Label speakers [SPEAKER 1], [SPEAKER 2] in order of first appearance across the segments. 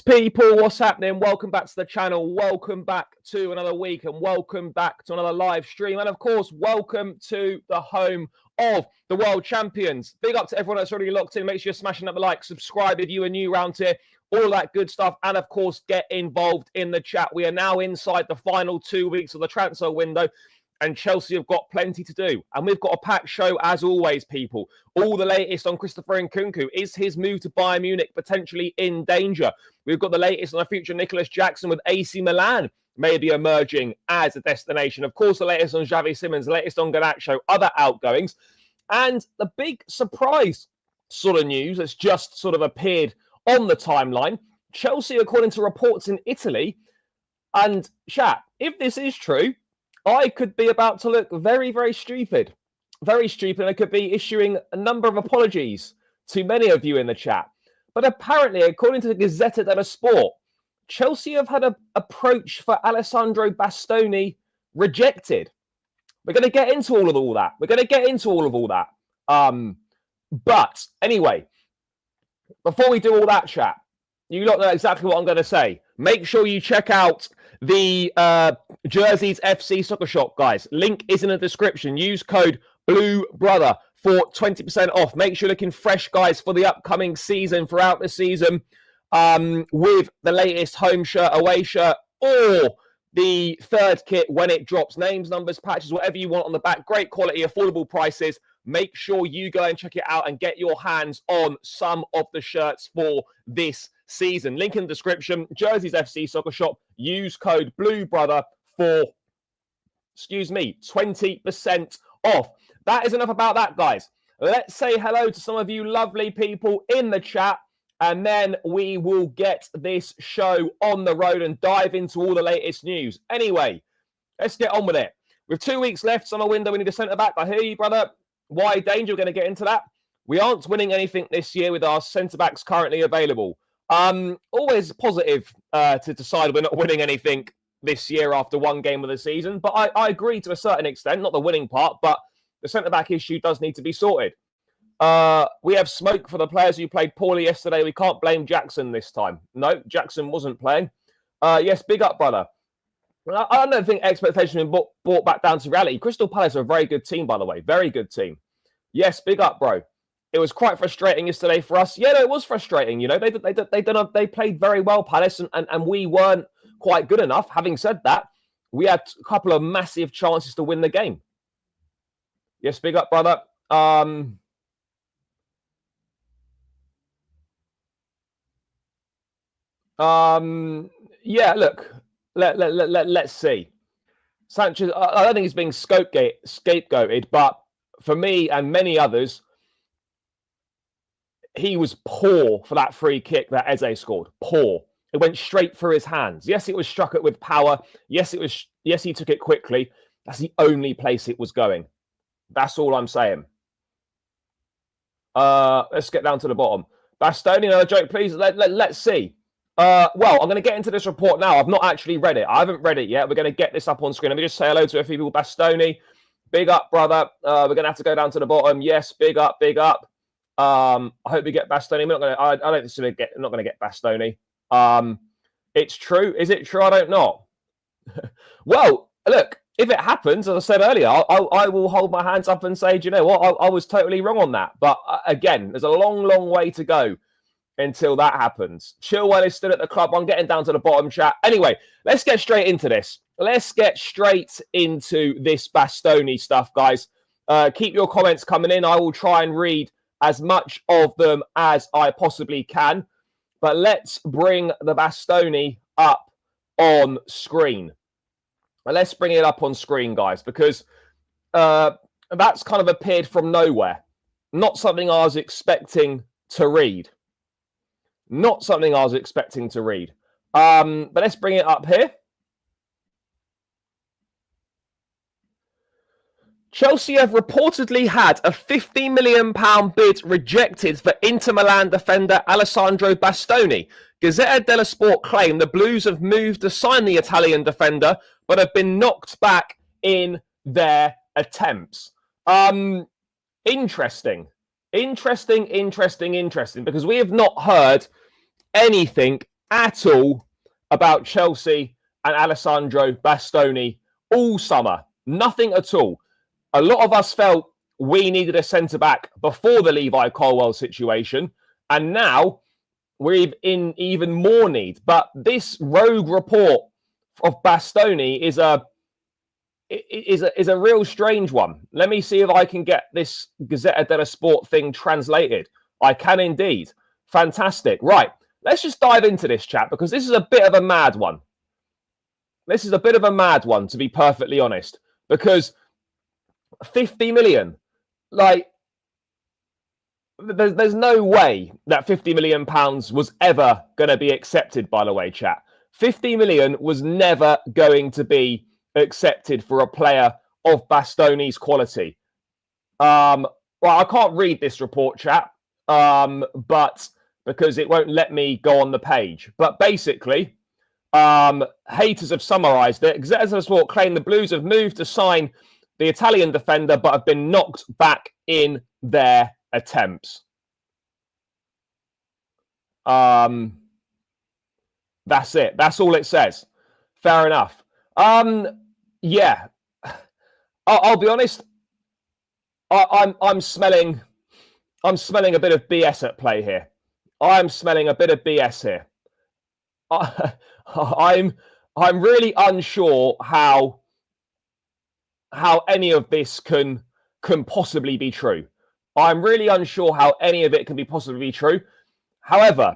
[SPEAKER 1] people, what's happening? Welcome back to the channel. Welcome back to another week and welcome back to another live stream. And of course, welcome to the home of the world champions. Big up to everyone that's already locked in. Make sure you're smashing up the like, subscribe if you are new around here, all that good stuff. And of course, get involved in the chat. We are now inside the final 2 weeks of the transfer window. And Chelsea have got plenty to do. And we've got a packed show as always, people. All the latest on Christopher Nkunku. Is his move to Bayern Munich potentially in danger? We've got the latest on the future Nicolas Jackson with AC Milan maybe emerging as a destination. Of course, the latest on Xavi Simons, the latest on Garnacho, other outgoings. And the big surprise sort of news that's just sort of appeared on the timeline. Chelsea, according to reports in Italy, and chat, if this is true, I could be about to look very, very stupid. Very stupid. And I could be issuing a number of apologies to many of you in the chat. But apparently, according to the Gazzetta dello Sport, Chelsea have had an approach for Alessandro Bastoni rejected. We're going to get into all that. We're going to get into all that. But anyway, before we do all that, chat, you lot know exactly what I'm going to say. Make sure you check out the Jerseys FC Soccer Shop, guys. Link is in the description. Use code BLUEBROTHER for 20% off. Make sure you're looking fresh, guys, for the upcoming season, throughout the season, with the latest home shirt, away shirt, or the third kit when it drops. Names, numbers, patches, whatever you want on the back. Great quality, affordable prices. Make sure you go and check it out and get your hands on some of the shirts for this season. Link in the description. Jerseys FC Soccer Shop. Use code BLUEBROTHER for, 20% off. That is enough about that, guys. Let's say hello to some of you lovely people in the chat, and then we will get this show on the road and dive into all the latest news. Anyway, let's get on with it. With 2 weeks left, summer window, we need a centre-back. I hear you, brother. Why danger? We're going to get into that. We aren't winning anything this year with our centre-backs currently available. Always positive to decide we're not winning anything this year after one game of the season. But I agree to a certain extent, not the winning part, but the centre-back issue does need to be sorted. We have smoke for the players who played poorly yesterday. We can't blame Jackson this time. No, Jackson wasn't playing. Yes, big up, brother. I don't think expectation has been brought back down to reality. Crystal Palace are a very good team, by the way. Very good team. Yes, big up, bro. It was quite frustrating yesterday for us. Yeah, no, it was frustrating. You know, they played very well, Palace, and we weren't quite good enough. Having said that, we had a couple of massive chances to win the game. Yes, big up, brother. Yeah, look, let's see. Sanchez, I don't think he's being scapegoated, but for me and many others, he was poor for that free kick that Eze scored. Poor. It went straight through his hands. Yes, it was struck with power. Yes, he took it quickly. That's the only place it was going. That's all I'm saying. Let's get down to the bottom. Bastoni, another joke, please. Let's see. Well, I'm going to get into this report now. I've not actually read it. I haven't read it yet. We're going to get this up on screen. Let me just say hello to a few people. Bastoni, big up, brother. We're going to have to go down to the bottom. Yes, big up, big up. I hope we get Bastoni. I don't think we're not going to get Bastoni. It's true. Is it true? I don't know. Well, look, if it happens, as I said earlier, I will hold my hands up and say, do you know what? I was totally wrong on that. But again, there's a long, long way to go until that happens. Chilwell is still at the club. I'm getting down to the bottom, chat. Anyway, let's get straight into this. Let's get straight into this Bastoni stuff, guys. Keep your comments coming in. I will try and read as much of them as I possibly can. But let's bring the Bastoni up on screen. Let's bring it up on screen, guys, because that's kind of appeared from nowhere. Not something I was expecting to read. Not something I was expecting to read. But let's bring it up here. Chelsea have reportedly had a £50 million bid rejected for Inter Milan defender Alessandro Bastoni. Gazzetta dello Sport claim the Blues have moved to sign the Italian defender, but have been knocked back in their attempts. Interesting, because we have not heard anything at all about Chelsea and Alessandro Bastoni all summer. Nothing at all. A lot of us felt we needed a centre-back before the Levi Colwill situation, and now we're in even more need. But this rogue report of Bastoni is a real strange one. Let me see if I can get this Gazzetta dello Sport thing translated. I can indeed. Fantastic. Right. Let's just dive into this, chat, because this is a bit of a mad one. This is a bit of a mad one, to be perfectly honest, because 50 million, like, there's no way that 50 million pounds was ever going to be accepted, by the way, chat. 50 million was never going to be accepted for a player of Bastoni's quality. Well, I can't read this report, chat, but because it won't let me go on the page. But basically, haters have summarised it. Gazzetta dello Sport claim the Blues have moved to sign the Italian defender, but have been knocked back in their attempts. That's it. That's all it says. Fair enough. Yeah, I'll be honest. I'm smelling a bit of BS at play here. I'm smelling a bit of BS here. I'm really unsure how any of this can possibly be true. I'm really unsure how any of it can possibly be true. However,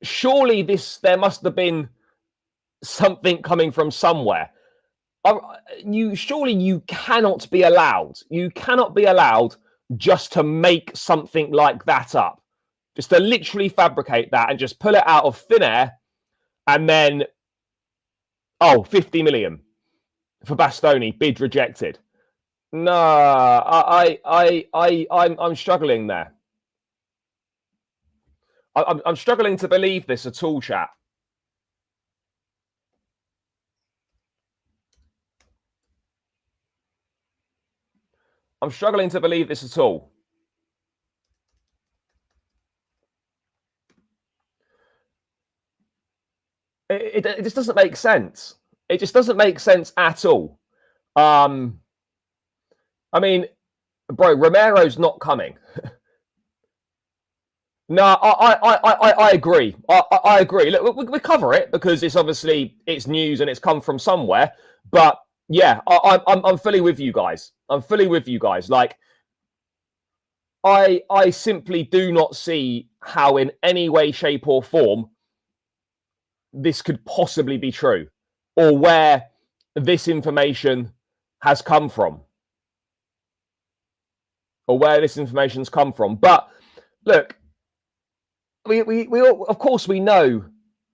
[SPEAKER 1] surely there must have been something coming from somewhere. Surely you cannot be allowed. You cannot be allowed just to make something like that up. Just to literally fabricate that and just pull it out of thin air and then, 50 million for Bastoni, bid rejected. No, I'm struggling there. I'm struggling to believe this at all, chat. I'm struggling to believe this at all. It just doesn't make sense. It just doesn't make sense at all. I mean, bro, Romero's not coming. No, I agree. I agree. Look, we cover it because it's obviously it's news and it's come from somewhere. But yeah, I'm fully with you guys. I'm fully with you guys. Like, I simply do not see how in any way, shape, or form this could possibly be true, or where this information has come from, or where this information's come from. But look, we of course we know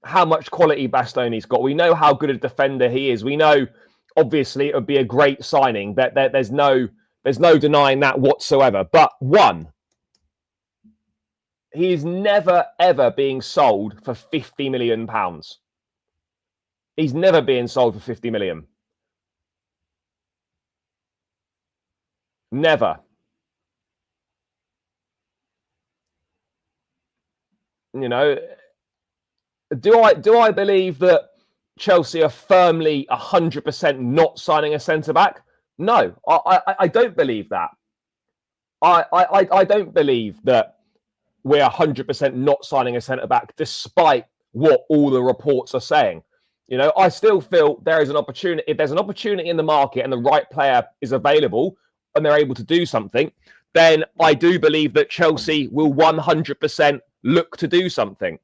[SPEAKER 1] how much quality Bastoni's got. We know how good a defender he is. We know, obviously, it would be a great signing. There's no denying that whatsoever. But one, he is never, ever being sold for £50 million. He's never being sold for 50 million. Never. You know, do I believe that Chelsea are firmly 100% not signing a centre-back? No, I don't believe that. I don't believe that we're 100% not signing a centre-back, despite what all the reports are saying. You know, I still feel there is an opportunity. If there's an opportunity in the market and the right player is available and they're able to do something, then I do believe that Chelsea will 100% look to do something.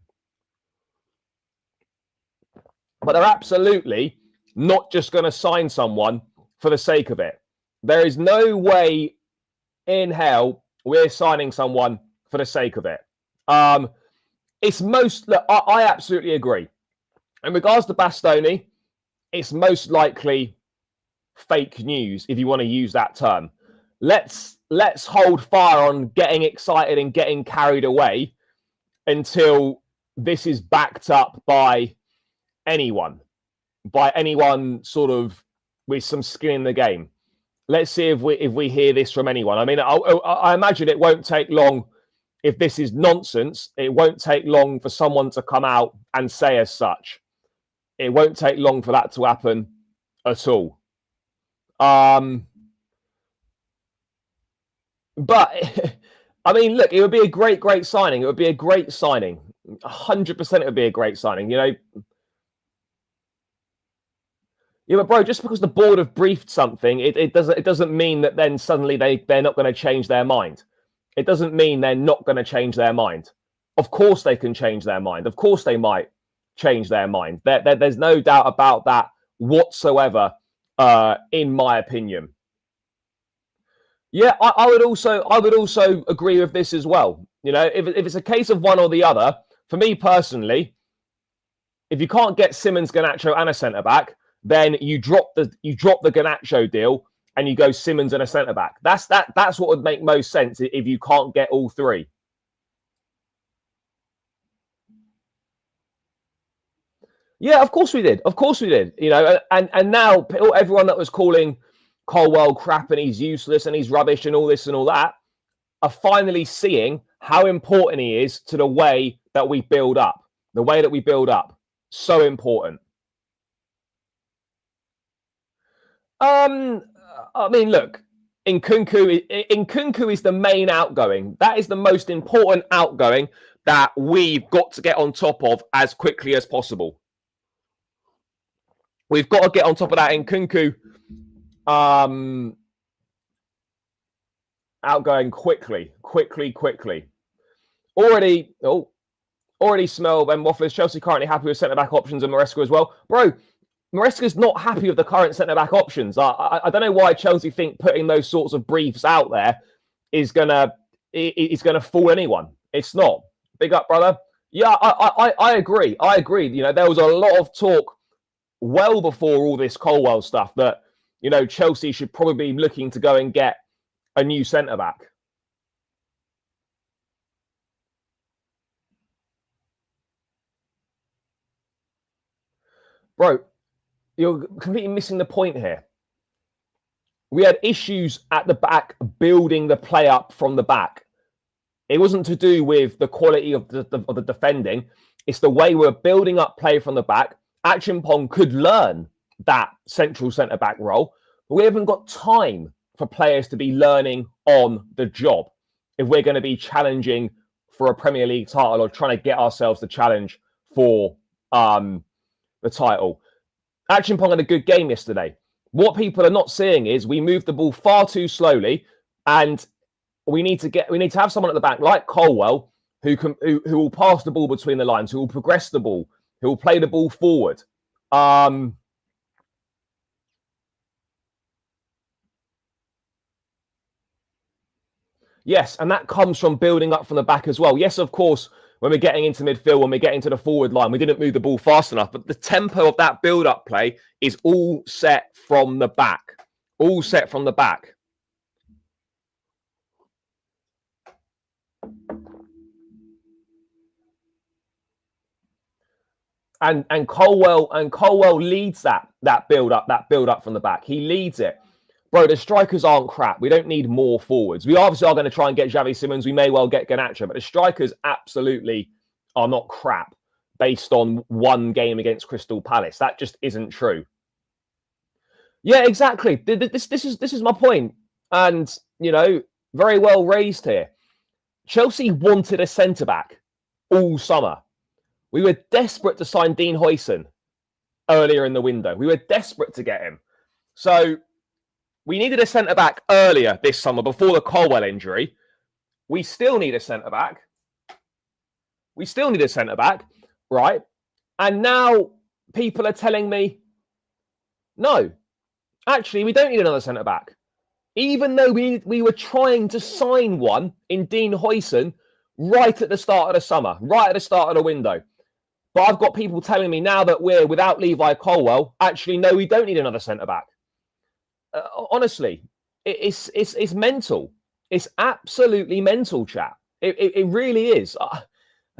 [SPEAKER 1] But they're absolutely not just going to sign someone for the sake of it. There is no way in hell we're signing someone for the sake of it. It's most... Look, I absolutely agree. In regards to Bastoni, it's most likely fake news, if you want to use that term. Let's hold fire on getting excited and getting carried away until this is backed up by anyone sort of with some skin in the game. Let's see if we hear this from anyone. I mean, I imagine it won't take long if this is nonsense, it won't take long for someone to come out and say as such. It won't take long for that to happen at all. But I mean, look, it would be a great signing. It would be a great signing. 100% it would be a great signing, you know. Yeah, but bro, just because the board have briefed something, it doesn't mean that then suddenly they're not going to change their mind. It doesn't mean they're not going to change their mind. Of course they can change their mind. Of course they might change their mind. There's no doubt about that whatsoever, in my opinion. Yeah, I would also agree with this as well. You know, if it's a case of one or the other, for me personally, if you can't get Simmons, Garnacho, and a centre back, then you drop the Garnacho deal and you go Simmons and a centre back. That's what would make most sense if you can't get all three. Yeah, of course we did. Of course we did. You know, and now everyone that was calling Colwill crap and he's useless and he's rubbish and all this and all that are finally seeing how important he is to the way that we build up. The way that we build up. So important. I mean, look, Nkunku is the main outgoing. That is the most important outgoing that we've got to get on top of as quickly as possible. We've got to get on top of that Nkunku outgoing quickly. Already smell Ben Waffles. Chelsea currently happy with centre-back options and Maresca as well. Bro, Maresca's not happy with the current centre-back options. I don't know why Chelsea think putting those sorts of briefs out there is gonna fool anyone. It's not. Big up, brother. Yeah, I agree. You know, there was a lot of talk well before all this Colwill stuff that, you know, Chelsea should probably be looking to go and get a new centre-back. Bro, you're completely missing the point here. We had issues at the back building the play up from the back. It wasn't to do with the quality of the defending. It's the way we're building up play from the back. Achimpong could learn that central centre-back role, but we haven't got time for players to be learning on the job if we're going to be challenging for a Premier League title or trying to get ourselves the challenge for the title. Achimpong had a good game yesterday. What people are not seeing is we moved the ball far too slowly, and we need to have someone at the back like Colwill who will pass the ball between the lines, who will progress the ball, who will play the ball forward. Yes, and that comes from building up from the back as well. Yes, of course, when we're getting into midfield, when we're getting to the forward line, we didn't move the ball fast enough. But the tempo of that build-up play is all set from the back. All set from the back. And Colwill leads that build up from the back. He leads it. Bro, the strikers aren't crap. We don't need more forwards. We obviously are going to try and get Xavi Simmons. We may well get Garnacho, but the strikers absolutely are not crap based on one game against Crystal Palace. That just isn't true. Yeah, exactly. This is my point. And, you know, very well raised here. Chelsea wanted a centre-back all summer. We were desperate to sign Dean Huijsen earlier in the window. We were desperate to get him. So we needed a centre-back earlier this summer before the Colwill injury. We still need a centre-back. Right? And now people are telling me, no, actually, we don't need another centre-back. Even though we were trying to sign one in Dean Huijsen right at the start of the summer, right at the start of the window. But I've got people telling me now that we're without Levi Colwill, actually, no, we don't need another centre-back. Honestly, it's mental. It's absolutely mental, chat. It really is.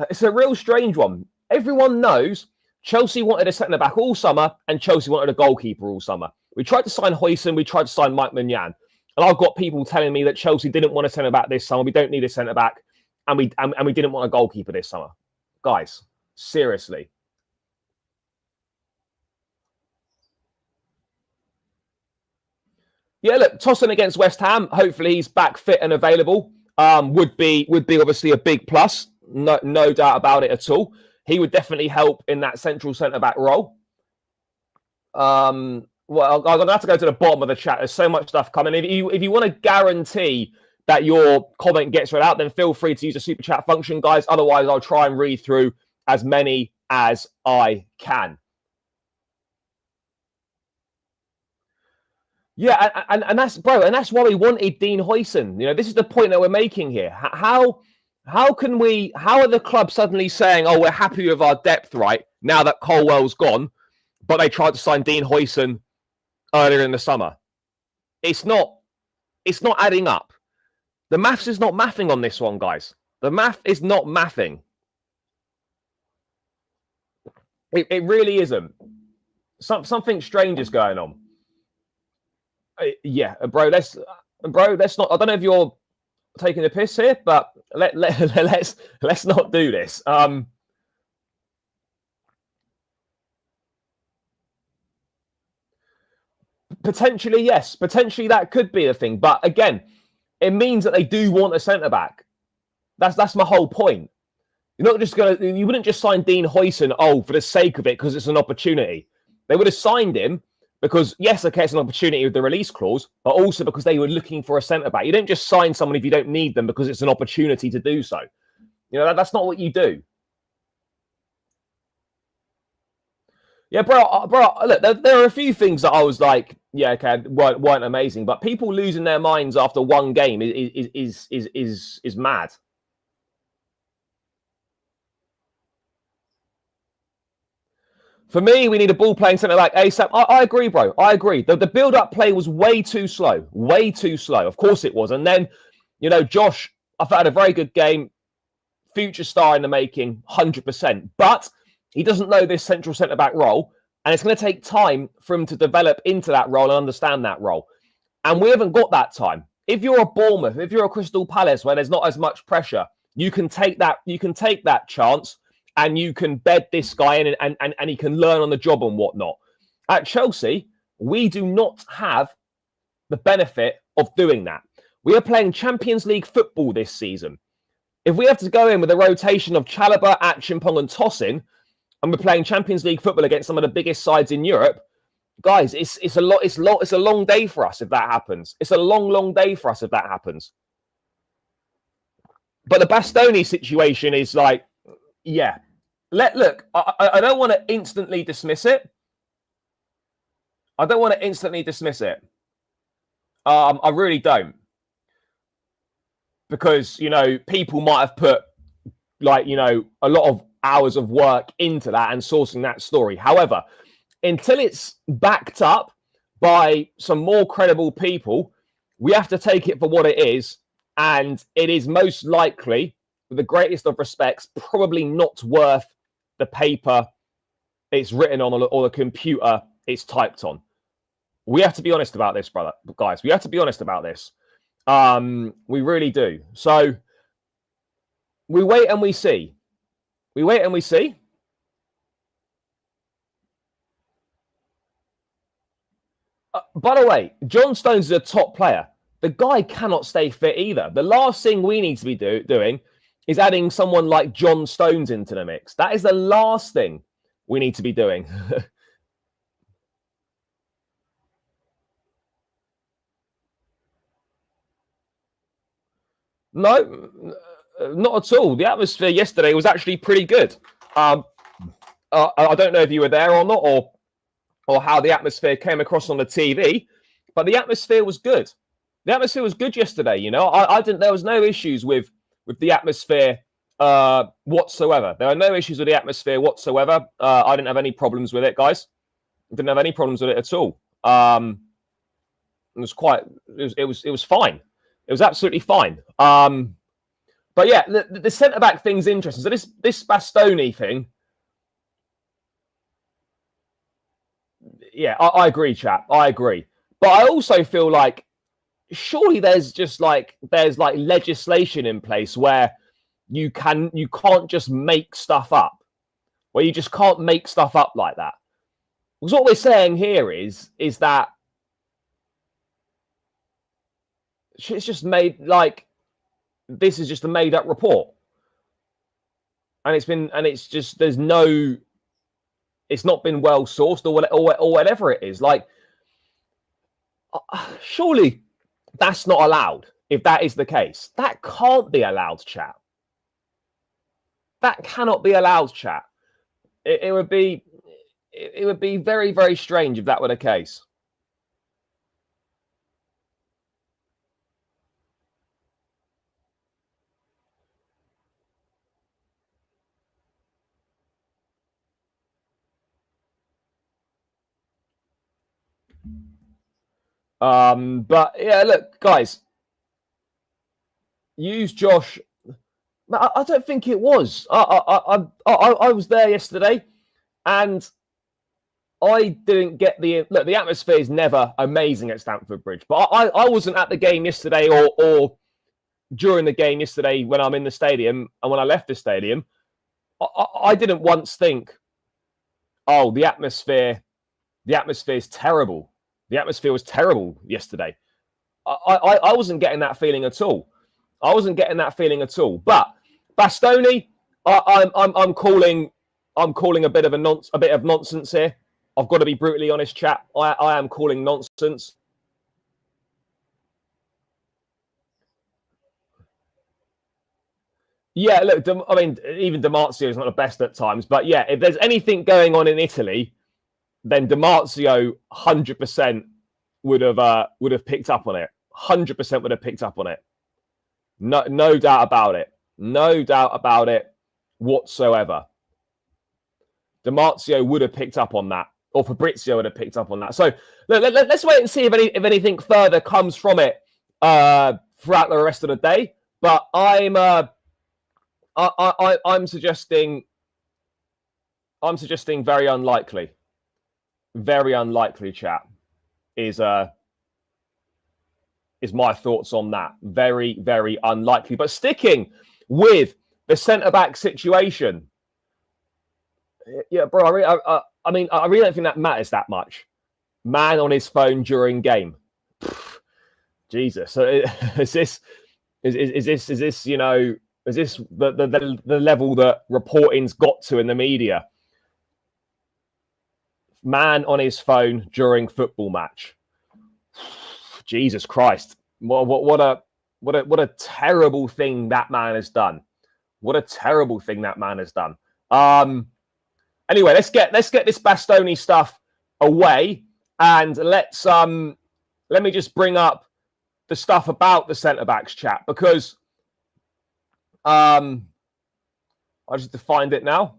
[SPEAKER 1] It's a real strange one. Everyone knows Chelsea wanted a centre-back all summer and Chelsea wanted a goalkeeper all summer. We tried to sign Huijsen. We tried to sign Mike Maignan. And I've got people telling me that Chelsea didn't want a centre-back this summer. We don't need a centre-back. and we didn't want a goalkeeper this summer. Guys, seriously. Yeah, look, Tosin against West Ham. Hopefully he's back fit and available. Would be obviously a big plus. No doubt about it at all. He would definitely help in that central centre-back role. Well, I'm going to have to go to the bottom of the chat. There's so much stuff coming. If you want to guarantee that your comment gets read out, then feel free to use the super chat function, guys. Otherwise, I'll try and read through as many as I can. Yeah, and that's why we wanted Dean Huijsen. You know, this is the point that we're making here. How are the clubs suddenly saying, oh, we're happy with our depth right now that Colwell's gone, but they tried to sign Dean Huijsen earlier in the summer? It's not adding up. The maths is not mathing on this one, guys. The math is not mathing. It really isn't. Something strange is going on. Yeah, bro. Let's not. I don't know if you're taking the piss here, but let's not do this. Potentially, yes. Potentially, that could be a thing. But again, it means that they do want a centre back. That's my whole point. You're not just you wouldn't just sign Dean Huijsen, for the sake of it, because it's an opportunity. They would have signed him because, yes, okay, it's an opportunity with the release clause, but also because they were looking for a centre-back. You don't just sign someone if you don't need them because it's an opportunity to do so. You know, that's not what you do. Yeah, bro, look, there are a few things that I was like, yeah, okay, weren't amazing, but people losing their minds after one game is mad. For me, we need a ball-playing centre-back ASAP. I agree, bro. I agree. The build-up play was way too slow. Way too slow. Of course it was. And then, you know, Josh, I thought had a very good game. Future star in the making, 100%. But he doesn't know this central centre-back role. And it's going to take time for him to develop into that role and understand that role. And we haven't got that time. If you're a Bournemouth, if you're a Crystal Palace where there's not as much pressure, you can take that chance. And you can bed this guy in and he can learn on the job and whatnot. At Chelsea, we do not have the benefit of doing that. We are playing Champions League football this season. If we have to go in with a rotation of Chalobah, Achimpong and Tosin, and we're playing Champions League football against some of the biggest sides in Europe, guys, it's a long day for us if that happens. It's a long day for us if that happens. But the Bastoni situation is like, yeah. Look, I don't want to instantly dismiss it. I really don't. Because, you know, people might have put, like, you know, a lot of hours of work into that and sourcing that story. However, until it's backed up by some more credible people, we have to take it for what it is. And it is most likely, with the greatest of respects, probably not worth the paper it's written on or the computer it's typed on. We have to be honest about this, guys. We have to be honest about this. We really do. So we wait and we see. By the way, John Stones is a top player. The guy cannot stay fit either. The last thing we need to be doing is adding someone like John Stones into the mix. That is the last thing we need to be doing. No, not at all. The atmosphere yesterday was actually pretty good. I don't know if you were there or not, or how the atmosphere came across on the TV, but the atmosphere was good. The atmosphere was good yesterday. You know, I didn't. There was no issues with the atmosphere whatsoever. There are no issues with the atmosphere whatsoever. I didn't have any problems with it, guys. Didn't have any problems with it at all. It was fine. It was absolutely fine. But yeah, the centre back thing's interesting. So this Bastoni thing, yeah, I agree, chap. I agree. But I also feel like surely there's legislation in place where you can't just make stuff up. Well, you just can't make stuff up like that. Because what we're saying here is that it's just made, like, this is just a made up report. And it's just, it's not been well sourced or whatever it is. Like, surely that's not allowed. If that is the case, that can't be allowed, chat. That cannot be allowed, chat. It would be very, very strange if that were the case. But yeah, look, guys, use Josh. I don't think it was. I was there yesterday, and I didn't get the look. The atmosphere is never amazing at Stamford Bridge, but I wasn't at the game yesterday or during the game yesterday when I'm in the stadium and when I left the stadium. I didn't once think, oh, the atmosphere is terrible. The atmosphere was terrible yesterday. I wasn't getting that feeling at all. I wasn't getting that feeling at all. But Bastoni, I'm calling a bit of nonsense here. I've got to be brutally honest, chat. I am calling nonsense. Yeah, look, I mean, even Di Marzio is not the best at times, but yeah, if there's anything going on in Italy, then Di Marzio 100% would have picked up on it. 100% would have picked up on it. No doubt about it. No doubt about it whatsoever. Di Marzio would have picked up on that, or Fabrizio would have picked up on that. So let's wait and see if anything further comes from it throughout the rest of the day. But I'm suggesting very unlikely. Very unlikely, chat, is my thoughts on that. Very, very unlikely. But sticking with the centre-back situation, yeah, bro, I mean, I really don't think that matters that much. Man on his phone during game. Jesus. So is this you know, is this the level that reporting's got to in the media? Man on his phone during football match. Jesus Christ! What a terrible thing that man has done. What a terrible thing that man has done. Anyway, let's get this Bastoni stuff away, and let me just bring up the stuff about the centre backs, chat, because I just have to find it now.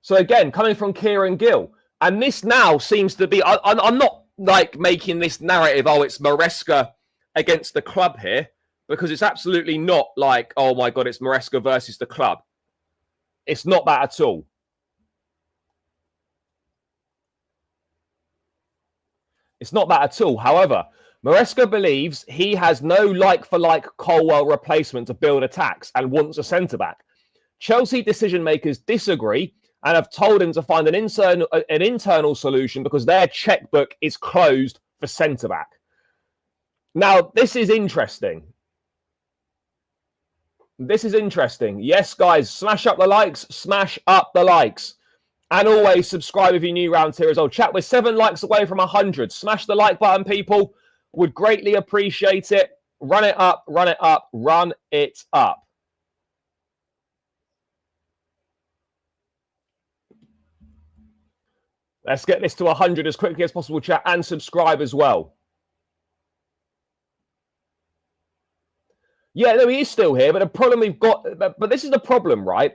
[SPEAKER 1] So again, coming from Kieran Gill. And this now seems to be, I'm not like making this narrative, oh, it's Maresca against the club here, because it's absolutely not like, oh my God, it's Maresca versus the club. It's not that at all. It's not that at all. However, Maresca believes he has no like-for-like Colwell replacement to build attacks and wants a centre-back. Chelsea decision-makers disagree and have told him to find an internal solution because their checkbook is closed for centre-back. Now, this is interesting. This is interesting. Yes, guys, smash up the likes. Smash up the likes. And always subscribe if you're new around here as well. Chat, we're 7 likes away from 100. Smash the like button, people. Would greatly appreciate it. Run it up, run it up, run it up. Let's get this to 100 as quickly as possible, chat, and subscribe as well. Yeah, no, he is still here, but the problem we've got, but this is the problem, right?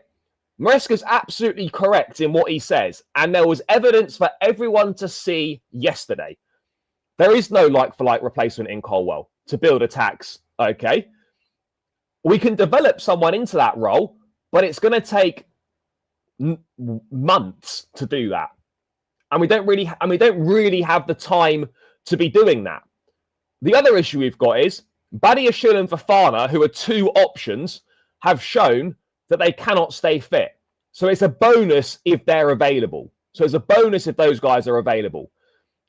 [SPEAKER 1] Maresca's absolutely correct in what he says, and there was evidence for everyone to see yesterday. There is no like-for-like replacement in Colwell to build attacks, okay? We can develop someone into that role, but it's going to take months to do that. And we don't really have the time to be doing that. The other issue we've got is Badiashile and Fofana, who are 2 options, have shown that they cannot stay fit. So it's a bonus if they're available. So it's a bonus if those guys are available.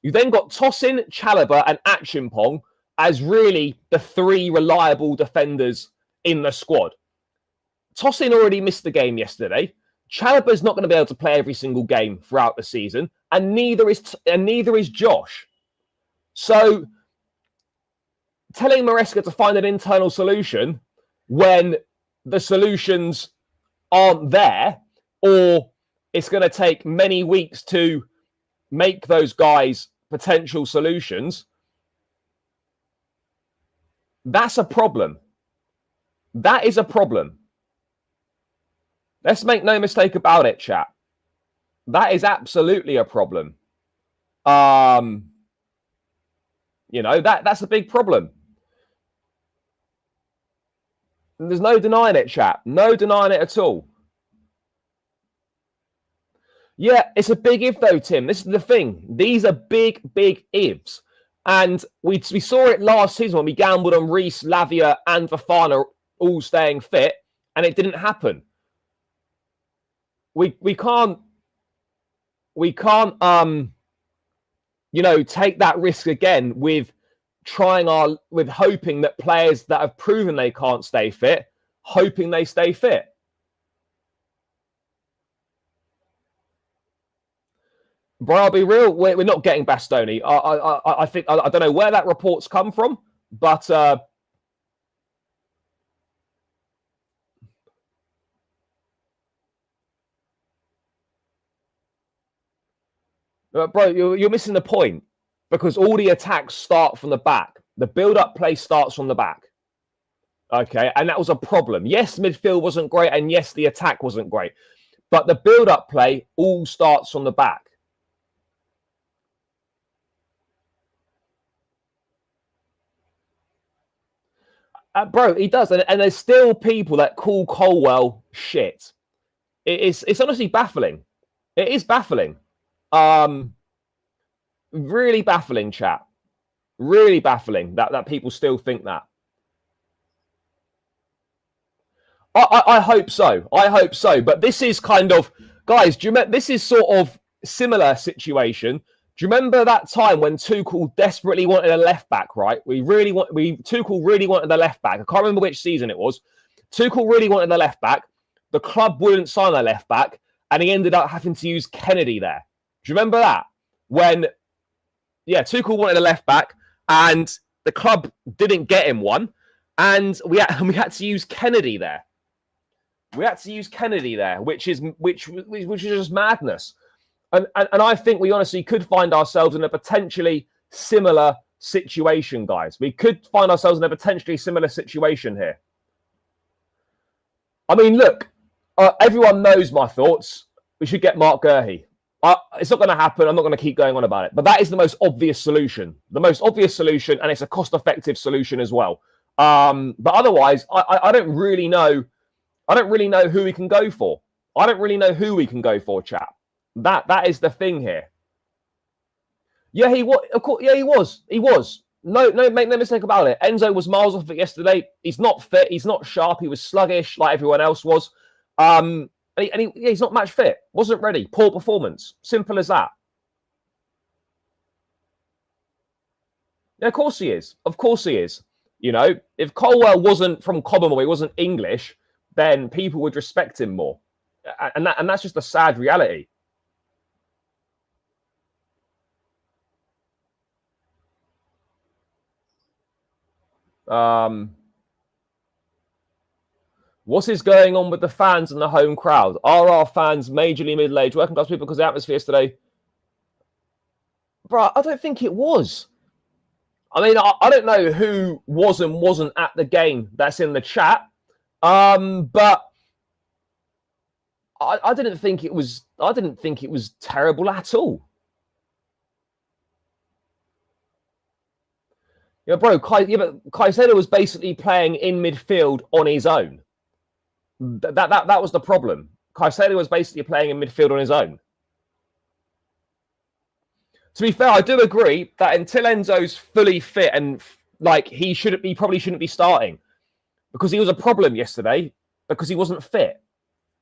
[SPEAKER 1] You've then got Tosin, Chalobah and Achimpong as really the 3 reliable defenders in the squad. Tosin already missed the game yesterday. Chalobah's not going to be able to play every single game throughout the season, and neither is Josh. So telling Maresca to find an internal solution when the solutions aren't there, or it's going to take many weeks to make those guys potential solutions, that's a problem. That is a problem. Let's make no mistake about it, chat. That is absolutely a problem. You know, that's a big problem. There's no denying it, chat. No denying it at all. Yeah, it's a big if though, Tim. This is the thing. These are big, big ifs. And we saw it last season when we gambled on Reece, Lavia and Fofana all staying fit, and it didn't happen. We can't you know, take that risk again with hoping that players that have proven they can't stay fit, hoping they stay fit. But I'll be real, we're not getting Bastoni. I think I don't know where that report's come from, but bro, you're missing the point, because all the attacks start from the back. The build-up play starts from the back. Okay, and that was a problem. Yes, midfield wasn't great, and yes, the attack wasn't great. But the build-up play all starts from the back. Bro, he does. And there's still people that call Colwell shit. It's honestly baffling. It is baffling. Really baffling, chat. Really baffling that people still think that. I hope so. I hope so. But this is kind of, guys, do you remember, this is sort of similar situation. Do you remember that time when Tuchel desperately wanted a left back, right? Tuchel really wanted a left back. I can't remember which season it was. Tuchel really wanted a left back. The club wouldn't sign a left back, and he ended up having to use Kennedy there. Do you remember that? When, yeah, Tuchel wanted a left back, and the club didn't get him one, and we had to use Kennedy there. We had to use Kennedy there, which is just madness. And I think we honestly could find ourselves in a potentially similar situation, guys. We could find ourselves in a potentially similar situation here. I mean, look, everyone knows my thoughts. We should get Mark Gurhey. It's not going to happen. I'm not going to keep going on about it. But that is the most obvious solution. The most obvious solution, and it's a cost-effective solution as well. But otherwise, I don't really know. I don't really know who we can go for. I don't really know who we can go for, chap. That is the thing here. Yeah, he was. Of course, yeah, he was. He was. No, make no mistake about it. Enzo was miles off it yesterday. He's not fit. He's not sharp. He was sluggish like everyone else was. He's not match fit. Wasn't ready. Poor performance. Simple as that. Yeah, of course he is. Of course he is. You know, if Colwell wasn't from Cobham, he wasn't English, then people would respect him more. And that's just a sad reality. What is going on with the fans and the home crowd? Are our fans majorly middle-aged working class people because of the atmosphere yesterday? Bro, I don't think it was. I mean, I don't know who was and wasn't at the game that's in the chat. But I didn't think it was terrible at all. Yeah, bro, Caicedo was basically playing in midfield on his own. That was the problem. Caicedo was basically playing in midfield on his own. To be fair, I do agree that until Enzo's fully fit and like he probably shouldn't be starting because he was a problem yesterday. because he wasn't fit.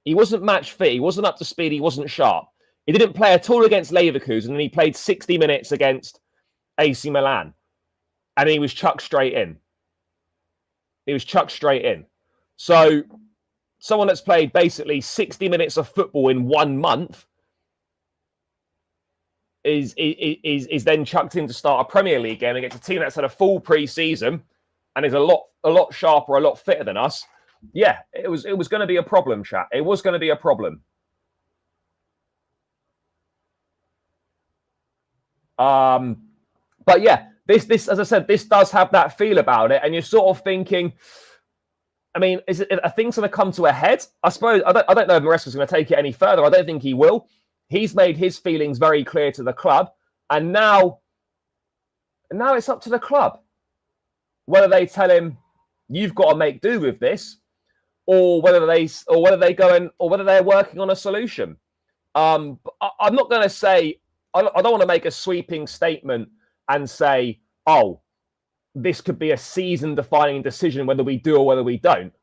[SPEAKER 1] He wasn't match fit. He wasn't up to speed. He wasn't sharp. He didn't play at all against Leverkusen, and he played 60 minutes against AC Milan. And he was chucked straight in. So someone that's played basically 60 minutes of football in 1 month is then chucked in to start a Premier League game against a team that's had a full pre-season and is a lot sharper, a lot fitter than us. Yeah, it was going to be a problem, chat. It was going to be a problem. But yeah, this, as I said, this does have that feel about it, and you're sort of thinking, I mean, are things going to come to a head? I suppose I don't know if Maresca's going to take it any further. I don't think he will. He's made his feelings very clear to the club, and now it's up to the club whether they tell him you've got to make do with this, or whether they're working on a solution. I'm not going to say, I don't want to make a sweeping statement and say, oh, this could be a season-defining decision whether we do or whether we don't,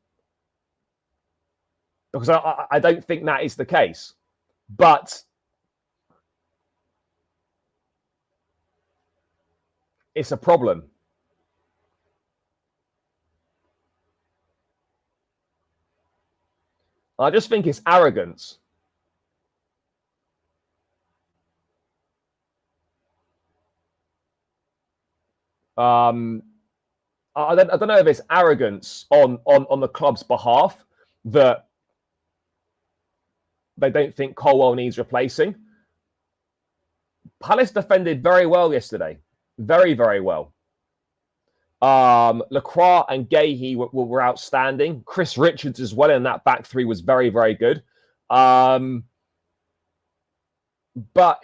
[SPEAKER 1] because I don't think that is the case. But it's a problem. I just think it's arrogance. I don't know if it's arrogance on the club's behalf that they don't think Colwill needs replacing. Palace defended very well yesterday. Very, very well. Lacroix and Gahey were outstanding. Chris Richards as well in that back three was very, very good. But look,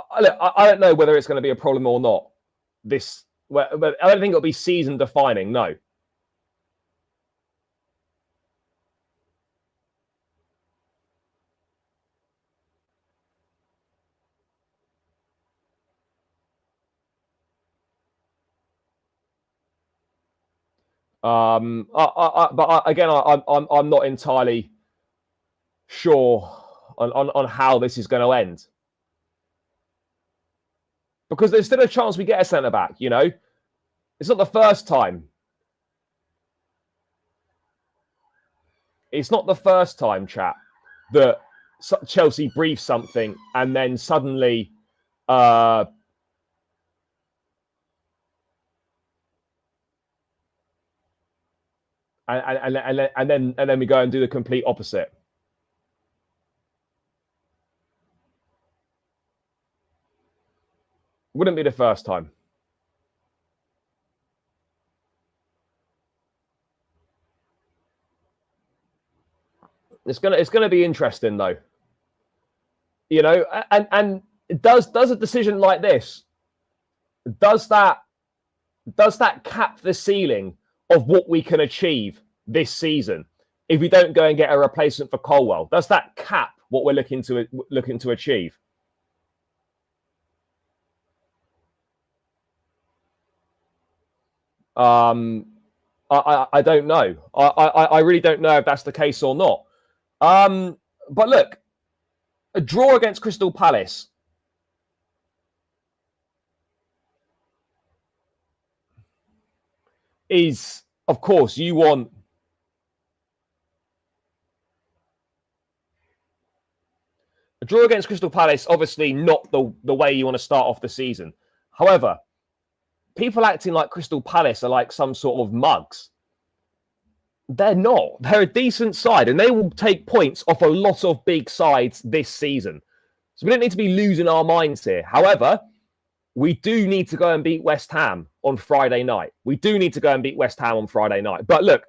[SPEAKER 1] I don't know whether it's going to be a problem or not. But I don't think it'll be season defining. No. But again, I'm not entirely sure on how this is going to end, because there's still a chance we get a centre back. You know, it's not the first time. It's not the first time, chat, that Chelsea briefs something and then suddenly. And then we go and do the complete opposite. Wouldn't be the first time. It's gonna be interesting though. You know, and does a decision like this, does that cap the ceiling of what we can achieve this season if we don't go and get a replacement for Colwill? Does that cap what we're looking to achieve? I don't know. I really don't know if that's the case or not. But look, a draw against Crystal Palace is, of course, you want a draw against Crystal Palace, obviously not the way you want to start off the season. However, people acting like Crystal Palace are like some sort of mugs. They're not. They're a decent side, and they will take points off a lot of big sides this season. So we don't need to be losing our minds here. However, we do need to go and beat West Ham on Friday night. But look,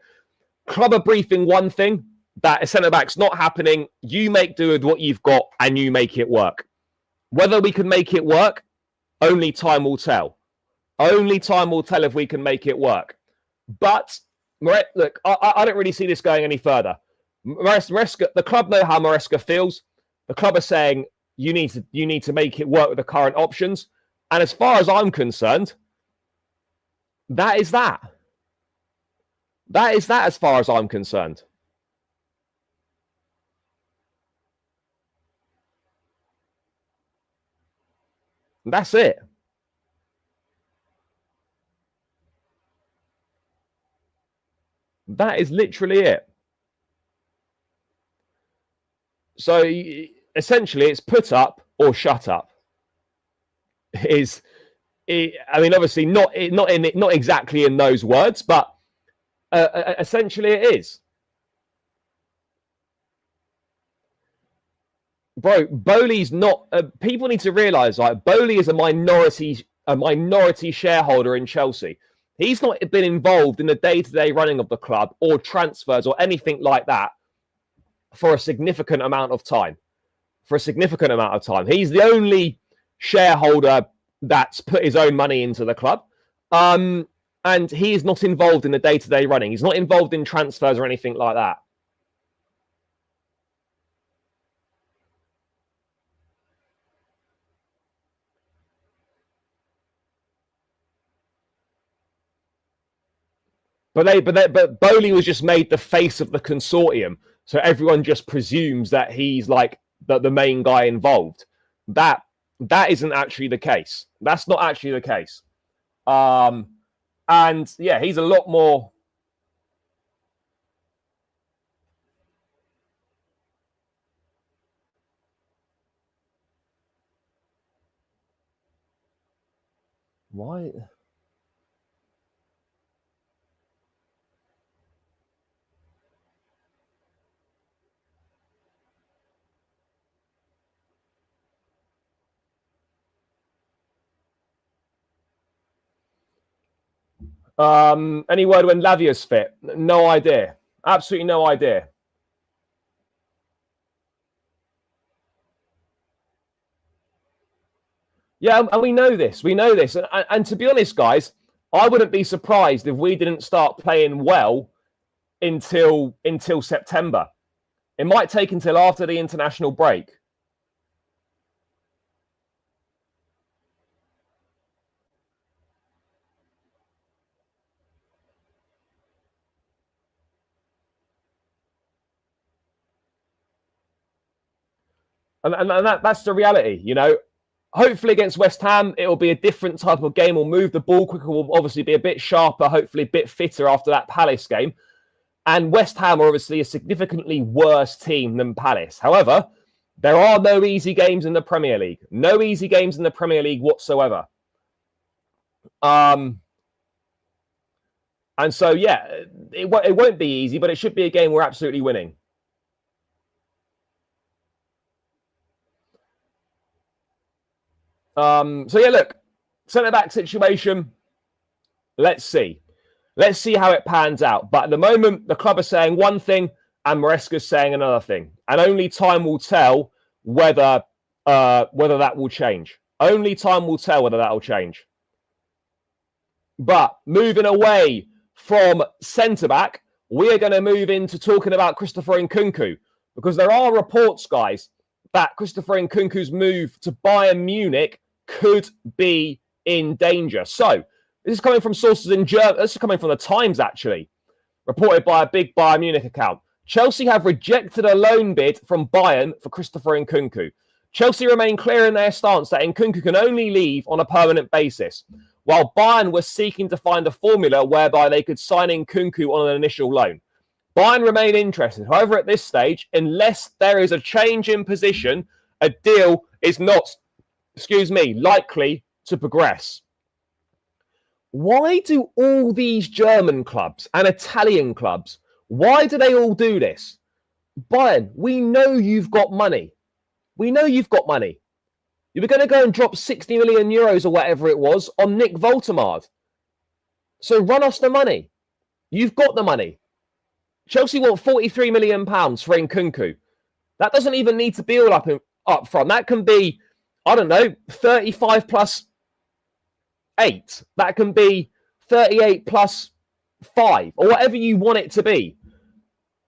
[SPEAKER 1] club are briefing one thing, that a centre-back's not happening. You make do with what you've got and you make it work. Whether we can make it work, only time will tell. Only time will tell if we can make it work. But, look, I don't really see this going any further. Maresca, the club know how Maresca feels. The club are saying, you need to make it work with the current options. And as far as I'm concerned, that is that. That is that as far as I'm concerned. That's it. That is literally it. So essentially, it's put up or shut up. I mean, obviously not exactly in those words, but essentially it is. Bro, Bowley's not. People need to realise, like, Bowley is a minority shareholder in Chelsea. He's not been involved in the day-to-day running of the club or transfers or anything like that for a significant amount of time. He's the only shareholder that's put his own money into the club. And he is not involved in the day-to-day running. He's not involved in transfers or anything like that. But Bowley was just made the face of the consortium, so everyone just presumes that he's like the main guy involved. That isn't actually the case. That's not actually the case. And yeah, he's a lot more. Why? Any word when Lavia's fit? No idea. Absolutely no idea. Yeah, and we know this. And to be honest, guys, I wouldn't be surprised if we didn't start playing well until September. It might take until after the international break. And that's the reality, you know. Hopefully against West Ham, it will be a different type of game. We'll move the ball quicker. We'll obviously be a bit sharper, hopefully a bit fitter after that Palace game. And West Ham are obviously a significantly worse team than Palace. However, there are no easy games in the Premier League. No easy games in the Premier League whatsoever. And so, yeah, it won't be easy, but it should be a game we're absolutely winning. So, yeah, look, centre-back situation, let's see. Let's see how it pans out. But at the moment, the club are saying one thing and Maresca's saying another thing. And only time will tell whether that will change. Only time will tell whether that will change. But moving away from centre-back, we are going to move into talking about Christopher Nkunku. Because there are reports, guys, that Christopher Nkunku's move to Bayern Munich could be in danger. So, this is coming from sources in Germany. This is coming from the Times, actually, reported by a big Bayern Munich account. Chelsea have rejected a loan bid from Bayern for Christopher Nkunku. Chelsea remain clear in their stance that Nkunku can only leave on a permanent basis, while Bayern was seeking to find a formula whereby they could sign Nkunku on an initial loan. Bayern remain interested. However, at this stage, unless there is a change in position, a deal is not, likely to progress. Why do all these German clubs and Italian clubs, why do they all do this? Bayern, we know you've got money. We know you've got money. You were going to go and drop 60 million euros or whatever it was on Nick Woltemade. So run us the money. You've got the money. Chelsea want £43 million for Nkunku. That doesn't even need to be all up front. That can be, I don't know, 35 plus 8. That can be 38 plus 5, or whatever you want it to be.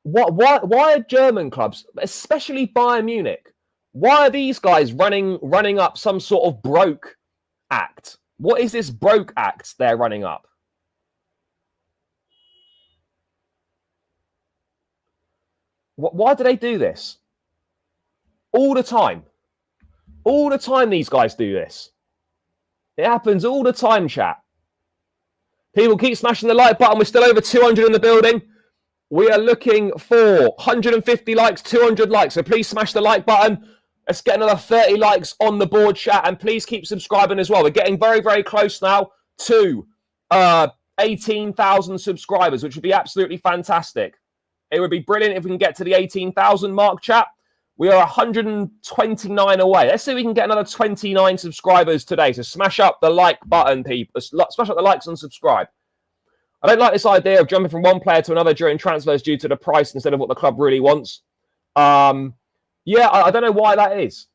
[SPEAKER 1] Why are German clubs, especially Bayern Munich, why are these guys running up some sort of broke act? What is this broke act they're running up? Why do they do this? All the time. All the time these guys do this. It happens all the time, chat. People keep smashing the like button. We're still over 200 in the building. We are looking for 150 likes, 200 likes. So please smash the like button. Let's get another 30 likes on the board, chat. And please keep subscribing as well. We're getting very, very close now to 18,000 subscribers, which would be absolutely fantastic. It would be brilliant if we can get to the 18,000 mark, chat. We are 129 away. Let's see if we can get another 29 subscribers today. So smash up the like button, people. Smash up the likes and subscribe. I don't like this idea of jumping from one player to another during transfers due to the price instead of what the club really wants. Yeah, I don't know why that is.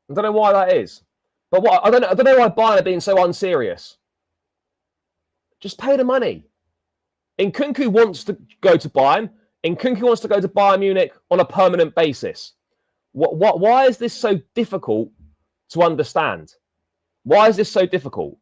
[SPEAKER 1] I don't know why that is. But what I don't know why Bayern are being so unserious. Just pay the money. Nkunku wants to go to Bayern. Nkunku wants to go to Bayern Munich on a permanent basis. Why is this so difficult to understand? Why is this so difficult?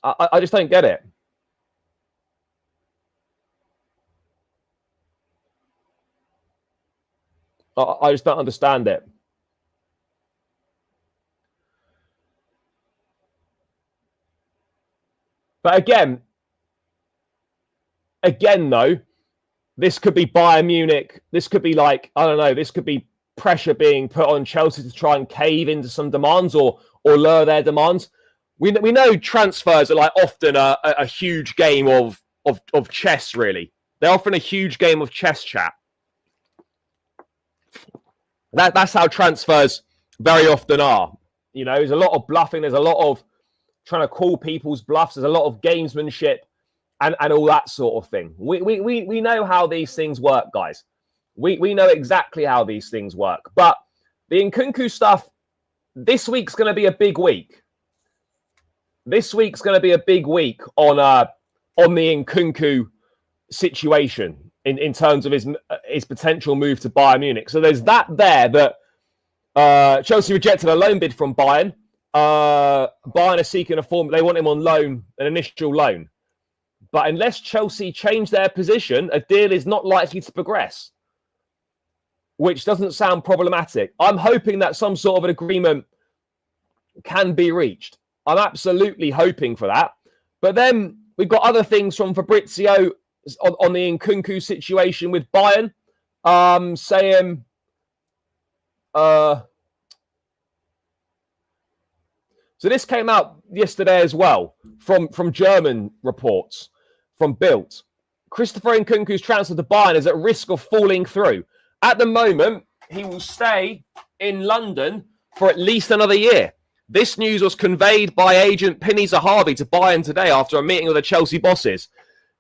[SPEAKER 1] I just don't get it. I just don't understand it. But again though, this could be Bayern Munich. This could be like, I don't know, this could be pressure being put on Chelsea to try and cave into some demands or lower their demands. We know transfers are like often a huge game of chess, really. They're often a huge game of chess, chat. That's how transfers very often are. You know, there's a lot of bluffing. There's a lot of trying to call people's bluffs. There's a lot of gamesmanship and all that sort of thing. We know how these things work, guys. We know exactly how these things work. But the Nkunku stuff, this week's going to be a big week. This week's going to be a big week on the Nkunku situation in terms of his potential move to Bayern Munich. So there's that there that Chelsea rejected a loan bid from Bayern. Bayern are seeking a form. They want him on loan, an initial loan. But unless Chelsea change their position, a deal is not likely to progress, which doesn't sound problematic. I'm hoping that some sort of an agreement can be reached. I'm absolutely hoping for that. But then we've got other things from Fabrizio on the Nkunku situation with Bayern, saying, so this came out yesterday as well from German reports, from Bild. Christopher Nkunku's transfer to Bayern is at risk of falling through. At the moment, he will stay in London for at least another year. This news was conveyed by agent Pini Zahavi to Bayern today after a meeting with the Chelsea bosses.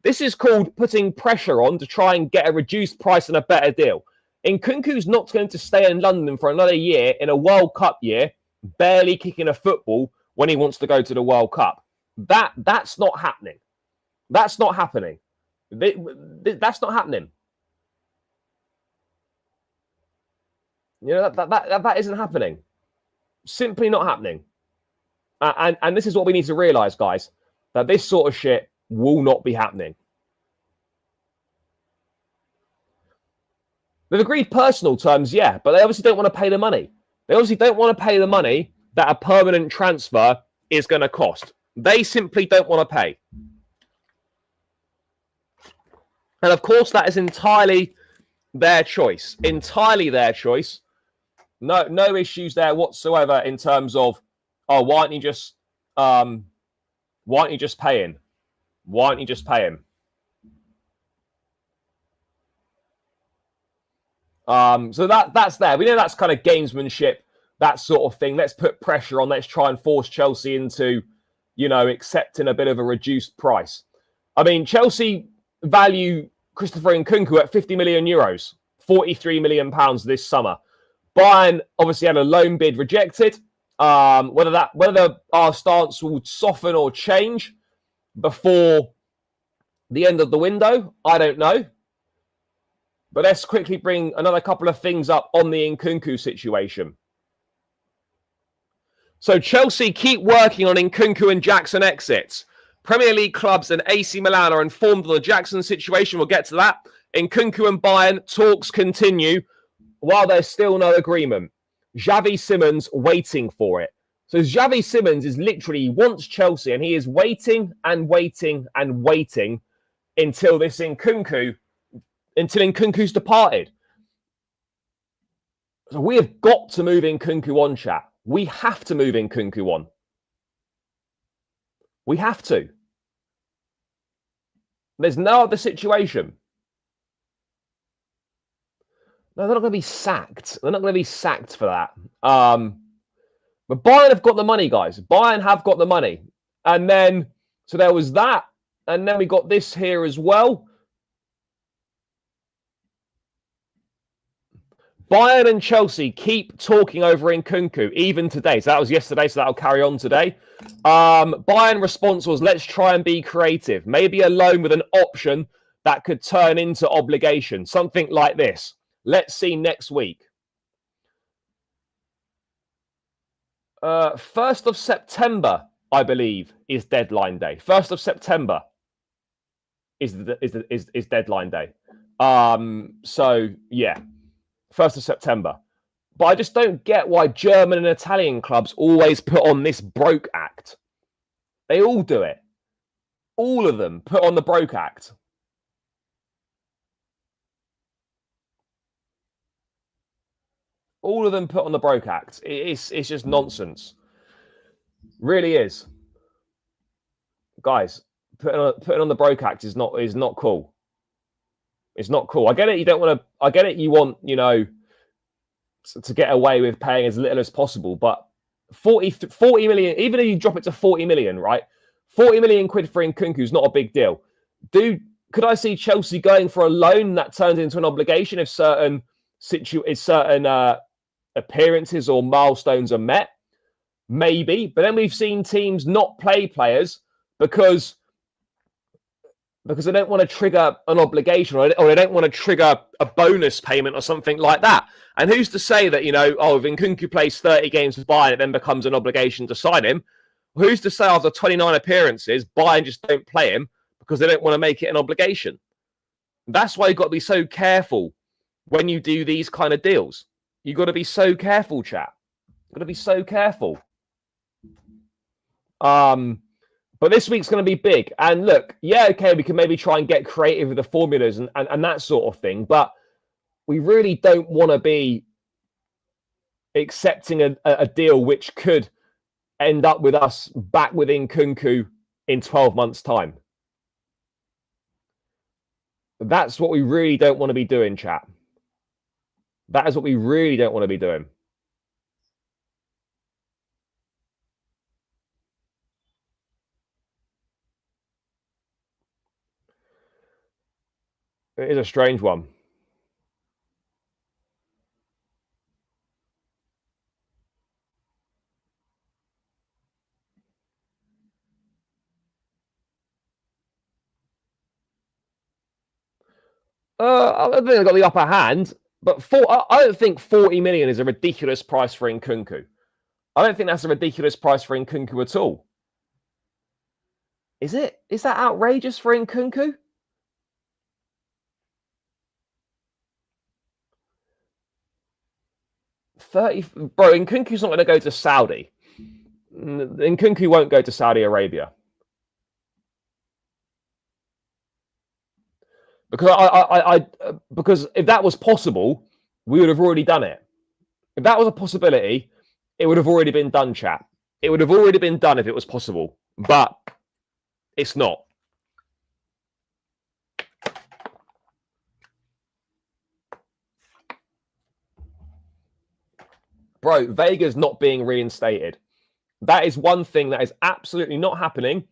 [SPEAKER 1] This is called putting pressure on to try and get a reduced price and a better deal. Nkunku's not going to stay in London for another year in a World Cup year, barely kicking a football when he wants to go to the World Cup. That's not happening. That's not happening. That's not happening. You know, that isn't happening. Simply not happening. And this is what we need to realise, guys, that this sort of shit will not be happening. They've agreed personal terms, yeah, but they obviously don't want to pay the money. They obviously don't want to pay the money that a permanent transfer is going to cost. They simply don't want to pay. And of course, that is entirely their choice. Entirely their choice. No issues there whatsoever in terms of, oh, why don't you just pay him? Why don't you just pay him? So that's there. We know that's kind of gamesmanship, that sort of thing. Let's put pressure on. Let's try and force Chelsea into, you know, accepting a bit of a reduced price. I mean, Chelsea value Christopher Nkunku at 50 million euros, 43 million pounds this summer. Bayern obviously had a loan bid rejected. Whether our stance will soften or change before the end of the window, I don't know. But let's quickly bring another couple of things up on the Nkunku situation. So Chelsea keep working on Nkunku and Jackson exits. Premier League clubs and AC Milan are informed of the Jackson situation. We'll get to that. Nkunku and Bayern talks continue while there's still no agreement. Xavi Simons waiting for it. So Xavi Simons is literally, he wants Chelsea and he is waiting and waiting and waiting until Nkunku's departed. So we have got to move Nkunku on, chat. We have to move Nkunku on. We have to. There's no other situation. No, they're not going to be sacked. They're not going to be sacked for that. But Bayern have got the money, guys. Bayern have got the money. And then, so there was that. And then we got this here as well. Bayern and Chelsea keep talking over Nkunku, even today. So that was yesterday, so that'll carry on today. Bayern response was, let's try and be creative. Maybe a loan with an option that could turn into obligation. Something like this. Let's see next week. 1st of September, I believe, is deadline day. 1st of September is deadline day. So, yeah. 1st of September. But I just don't get why German and Italian clubs always put on this broke act. They all do it. All of them put on the broke act. All of them put on the broke act. It's just nonsense. Really is. Guys, putting on the broke act is not cool. It's not cool. I get it. You don't want to. I get it. You want, you know, to get away with paying as little as possible. But 40 million, even if you drop it to 40 million, right? 40 million quid for Nkunku is not a big deal. Could I see Chelsea going for a loan that turns into an obligation if certain appearances or milestones are met? Maybe. But then we've seen teams not play players because they don't want to trigger an obligation or they don't want to trigger a bonus payment or something like that. And who's to say that, if Nkunku plays 30 games for Bayern, it then becomes an obligation to sign him? Who's to say after 29 appearances, Bayern just don't play him because they don't want to make it an obligation? That's why you've got to be so careful when you do these kind of deals. You've got to be so careful, chat. You've got to be so careful. But this week's going to be big. And look, yeah, okay, we can maybe try and get creative with the formulas and that sort of thing. But we really don't want to be accepting a deal which could end up with us back with Nkunku in 12 months' time. That's what we really don't want to be doing, chat. That is what we really don't want to be doing. It is a strange one. I don't think they've got the upper hand, but I don't think 40 million is a ridiculous price for Nkunku. I don't think that's a ridiculous price for Nkunku at all. Is it? Is that outrageous for Nkunku? Bro, Nkunku's not going to go to Saudi. Nkunku won't go to Saudi Arabia. Because if that was possible, we would have already done it. If that was a possibility, it would have already been done, chat. It would have already been done if it was possible. But it's not. Bro, Vega's not being reinstated. That is one thing that is absolutely not happening.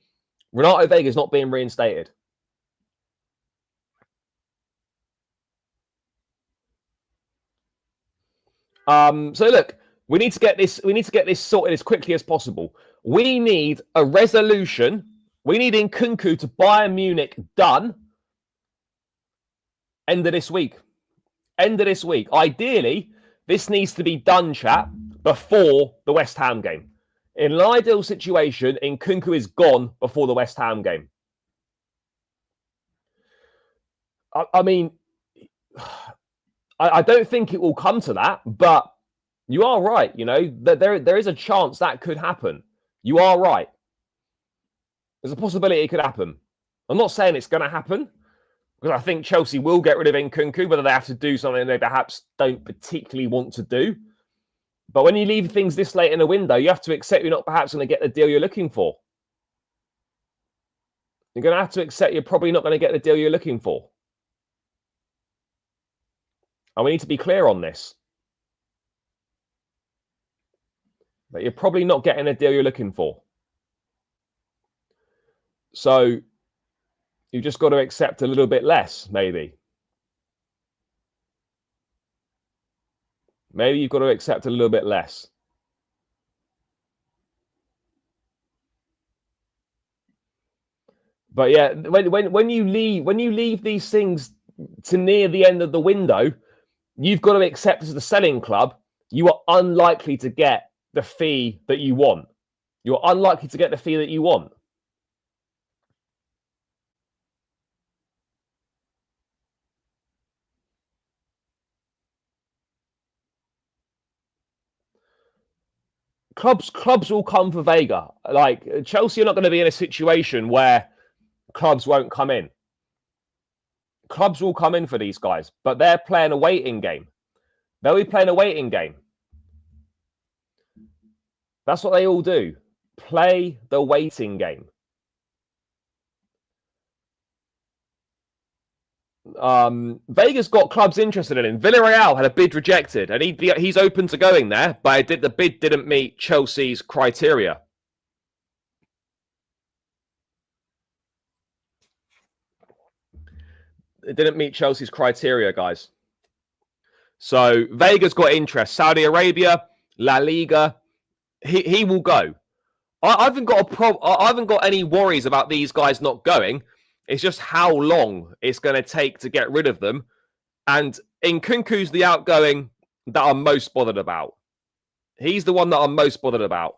[SPEAKER 1] Renato Vega's not being reinstated. So look, we need to get this sorted as quickly as possible. We need a resolution. We need Nkunku to Bayern Munich done end of this week. End of this week. Ideally, this needs to be done, chat, before the West Ham game. In an ideal situation, Nkunku is gone before the West Ham game. I mean, I don't think it will come to that, but you are right. You know, there is a chance that could happen. You are right. There's a possibility it could happen. I'm not saying it's going to happen, because I think Chelsea will get rid of Nkunku, whether they have to do something they perhaps don't particularly want to do. But when you leave things this late in the window, you have to accept you're not perhaps going to get the deal you're looking for. You're going to have to accept you're probably not going to get the deal you're looking for. And we need to be clear on this. That you're probably not getting the deal you're looking for. So you've just got to accept a little bit less, maybe. Maybe you've got to accept a little bit less. But yeah, when you leave these things to near the end of the window, you've got to accept as the selling club, you are unlikely to get the fee that you want. You're unlikely to get the fee that you want. Clubs will come for Vega. Like Chelsea are not going to be in a situation where clubs won't come in. Clubs will come in for these guys, but they're playing a waiting game. They'll be playing a waiting game. That's what they all do. Play the waiting game. Vega's got clubs interested in him. Villarreal had a bid rejected, and he's open to going there, but the bid didn't meet Chelsea's criteria. It didn't meet Chelsea's criteria, guys. So Vega's got interest. Saudi Arabia, La Liga, he will go. I haven't got any worries about these guys not going. It's just how long it's going to take to get rid of them. And Nkunku's the outgoing that I'm most bothered about. He's the one that I'm most bothered about.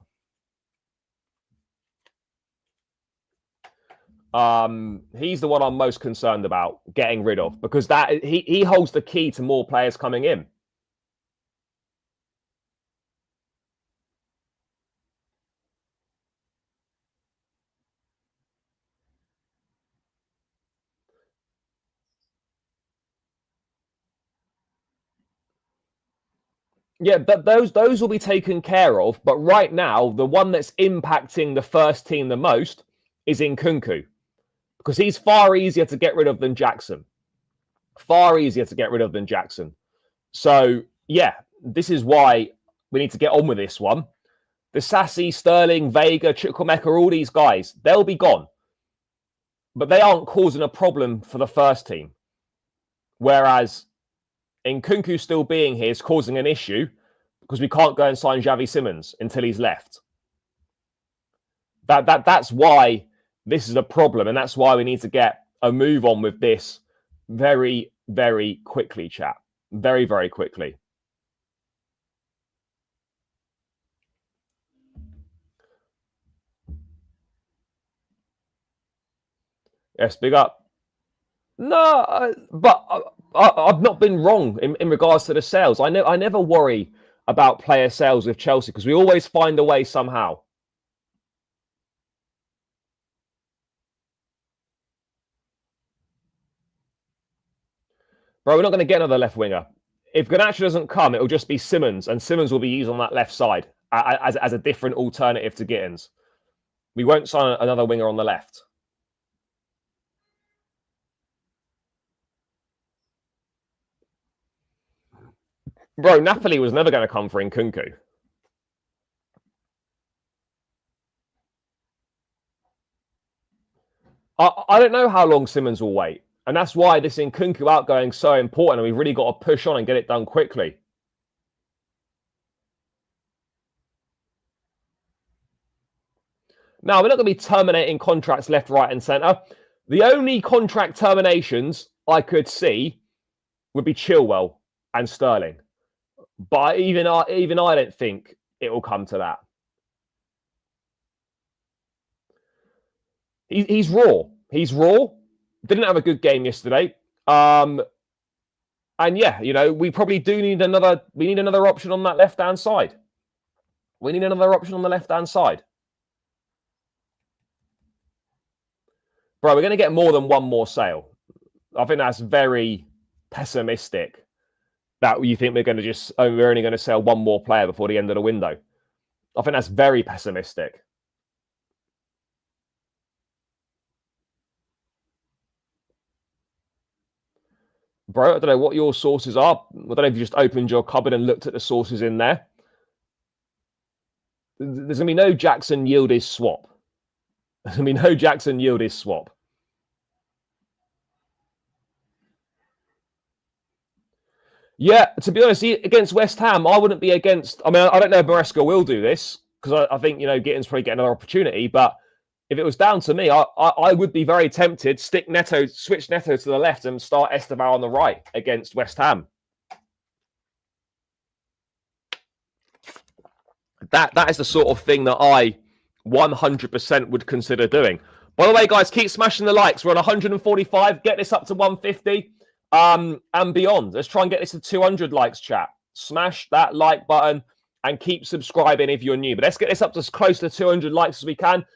[SPEAKER 1] He's the one I'm most concerned about getting rid of, because that he holds the key to more players coming in. Yeah, those will be taken care of. But right now, the one that's impacting the first team the most is Nkunku, because he's far easier to get rid of than Jackson. Far easier to get rid of than Jackson. So, yeah, this is why we need to get on with this one. The Sassy, Sterling, Vega, Chukwuemeka, all these guys, they'll be gone. But they aren't causing a problem for the first team. Whereas Nkunku still being here is causing an issue, because we can't go and sign Xavi Simons until he's left. That's why this is a problem, and that's why we need to get a move on with this very, very quickly, chat. Very, very quickly. Yes, big up. No, but I've not been wrong in regards to the sales. I never worry about player sales with Chelsea, because we always find a way somehow. Bro, we're not going to get another left winger. If Garnacho doesn't come, it'll just be Simons, and Simons will be used on that left side as a different alternative to Gittins. We won't sign another winger on the left. Bro, Napoli was never going to come for Nkunku. I don't know how long Simons will wait. And that's why this Nkunku outgoing is so important, and we've really got to push on and get it done quickly. Now, we're not going to be terminating contracts left, right, and centre. The only contract terminations I could see would be Chilwell and Sterling. But even I don't think it will come to that. He's raw. He's raw. Didn't have a good game yesterday. And yeah, you know, we probably do need another. We need another option on that left-hand side. We need another option on the left-hand side. Bro, we're going to get more than one more sale. I think that's very pessimistic that you think we're going to just, we're only going to sell one more player before the end of the window. I think that's very pessimistic. Bro, I don't know what your sources are. I don't know if you just opened your cupboard and looked at the sources in there. There's going to be no Jackson Yildiz swap. There's going to be no Jackson Yildiz swap. Yeah, to be honest, against West Ham, I wouldn't be against. I mean, I don't know if Maresca will do this because I think, you know, Gittins probably get another opportunity. But if it was down to me, I would be very tempted. Switch Neto to the left and start Esteban on the right against West Ham. That is the sort of thing that I 100% would consider doing. By the way, guys, keep smashing the likes. We're on 145. Get this up to 150 and beyond. Let's try and get this to 200 likes, chat. Smash that like button and keep subscribing if you're new. But let's get this up to as close to 200 likes as we can.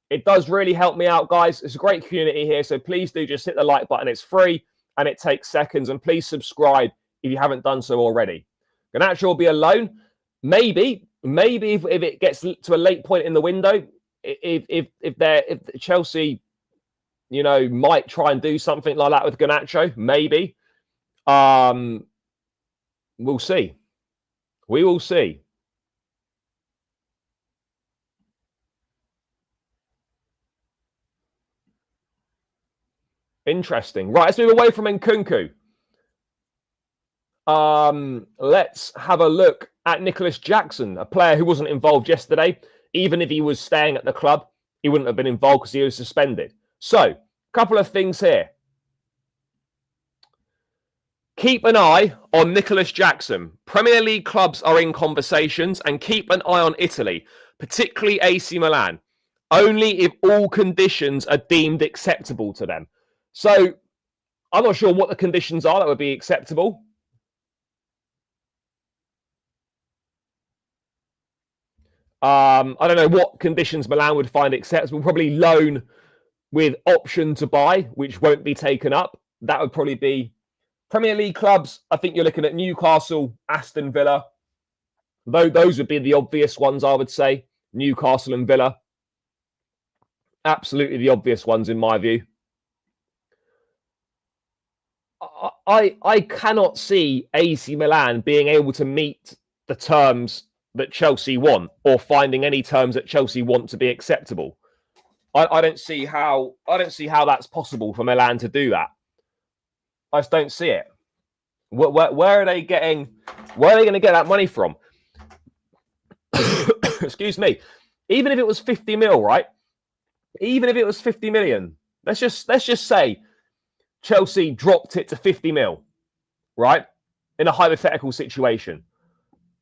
[SPEAKER 1] It does really help me out, guys. It's a great community here, so please do just hit the like button. It's free and it takes seconds. And please subscribe if you haven't done so already. Garnacho will be alone. Maybe if it gets to a late point in the window, if Chelsea, you know, might try and do something like that with Garnacho, maybe. We'll see. We will see. Interesting. Right, let's move away from Nkunku. Let's have a look at Nicolas Jackson, a player who wasn't involved yesterday. Even if he was staying at the club, he wouldn't have been involved because he was suspended. So, a couple of things here. Keep an eye on Nicolas Jackson. Premier League clubs are in conversations, and keep an eye on Italy, particularly AC Milan, only if all conditions are deemed acceptable to them. So, I'm not sure what the conditions are that would be acceptable. I don't know what conditions Milan would find acceptable. Probably loan with option to buy, which won't be taken up. That would probably be Premier League clubs. I think you're looking at Newcastle, Aston Villa. Those would be the obvious ones, I would say. Newcastle and Villa. Absolutely the obvious ones, in my view. I cannot see AC Milan being able to meet the terms that Chelsea want, or finding any terms that Chelsea want to be acceptable. I don't see how that's possible for Milan to do that. I just don't see it. Where are they getting? Where are they going to get that money from? Excuse me. Even if it was 50 mil, right? Even if it was 50 million, let's just say Chelsea dropped it to 50 mil, right? In a hypothetical situation.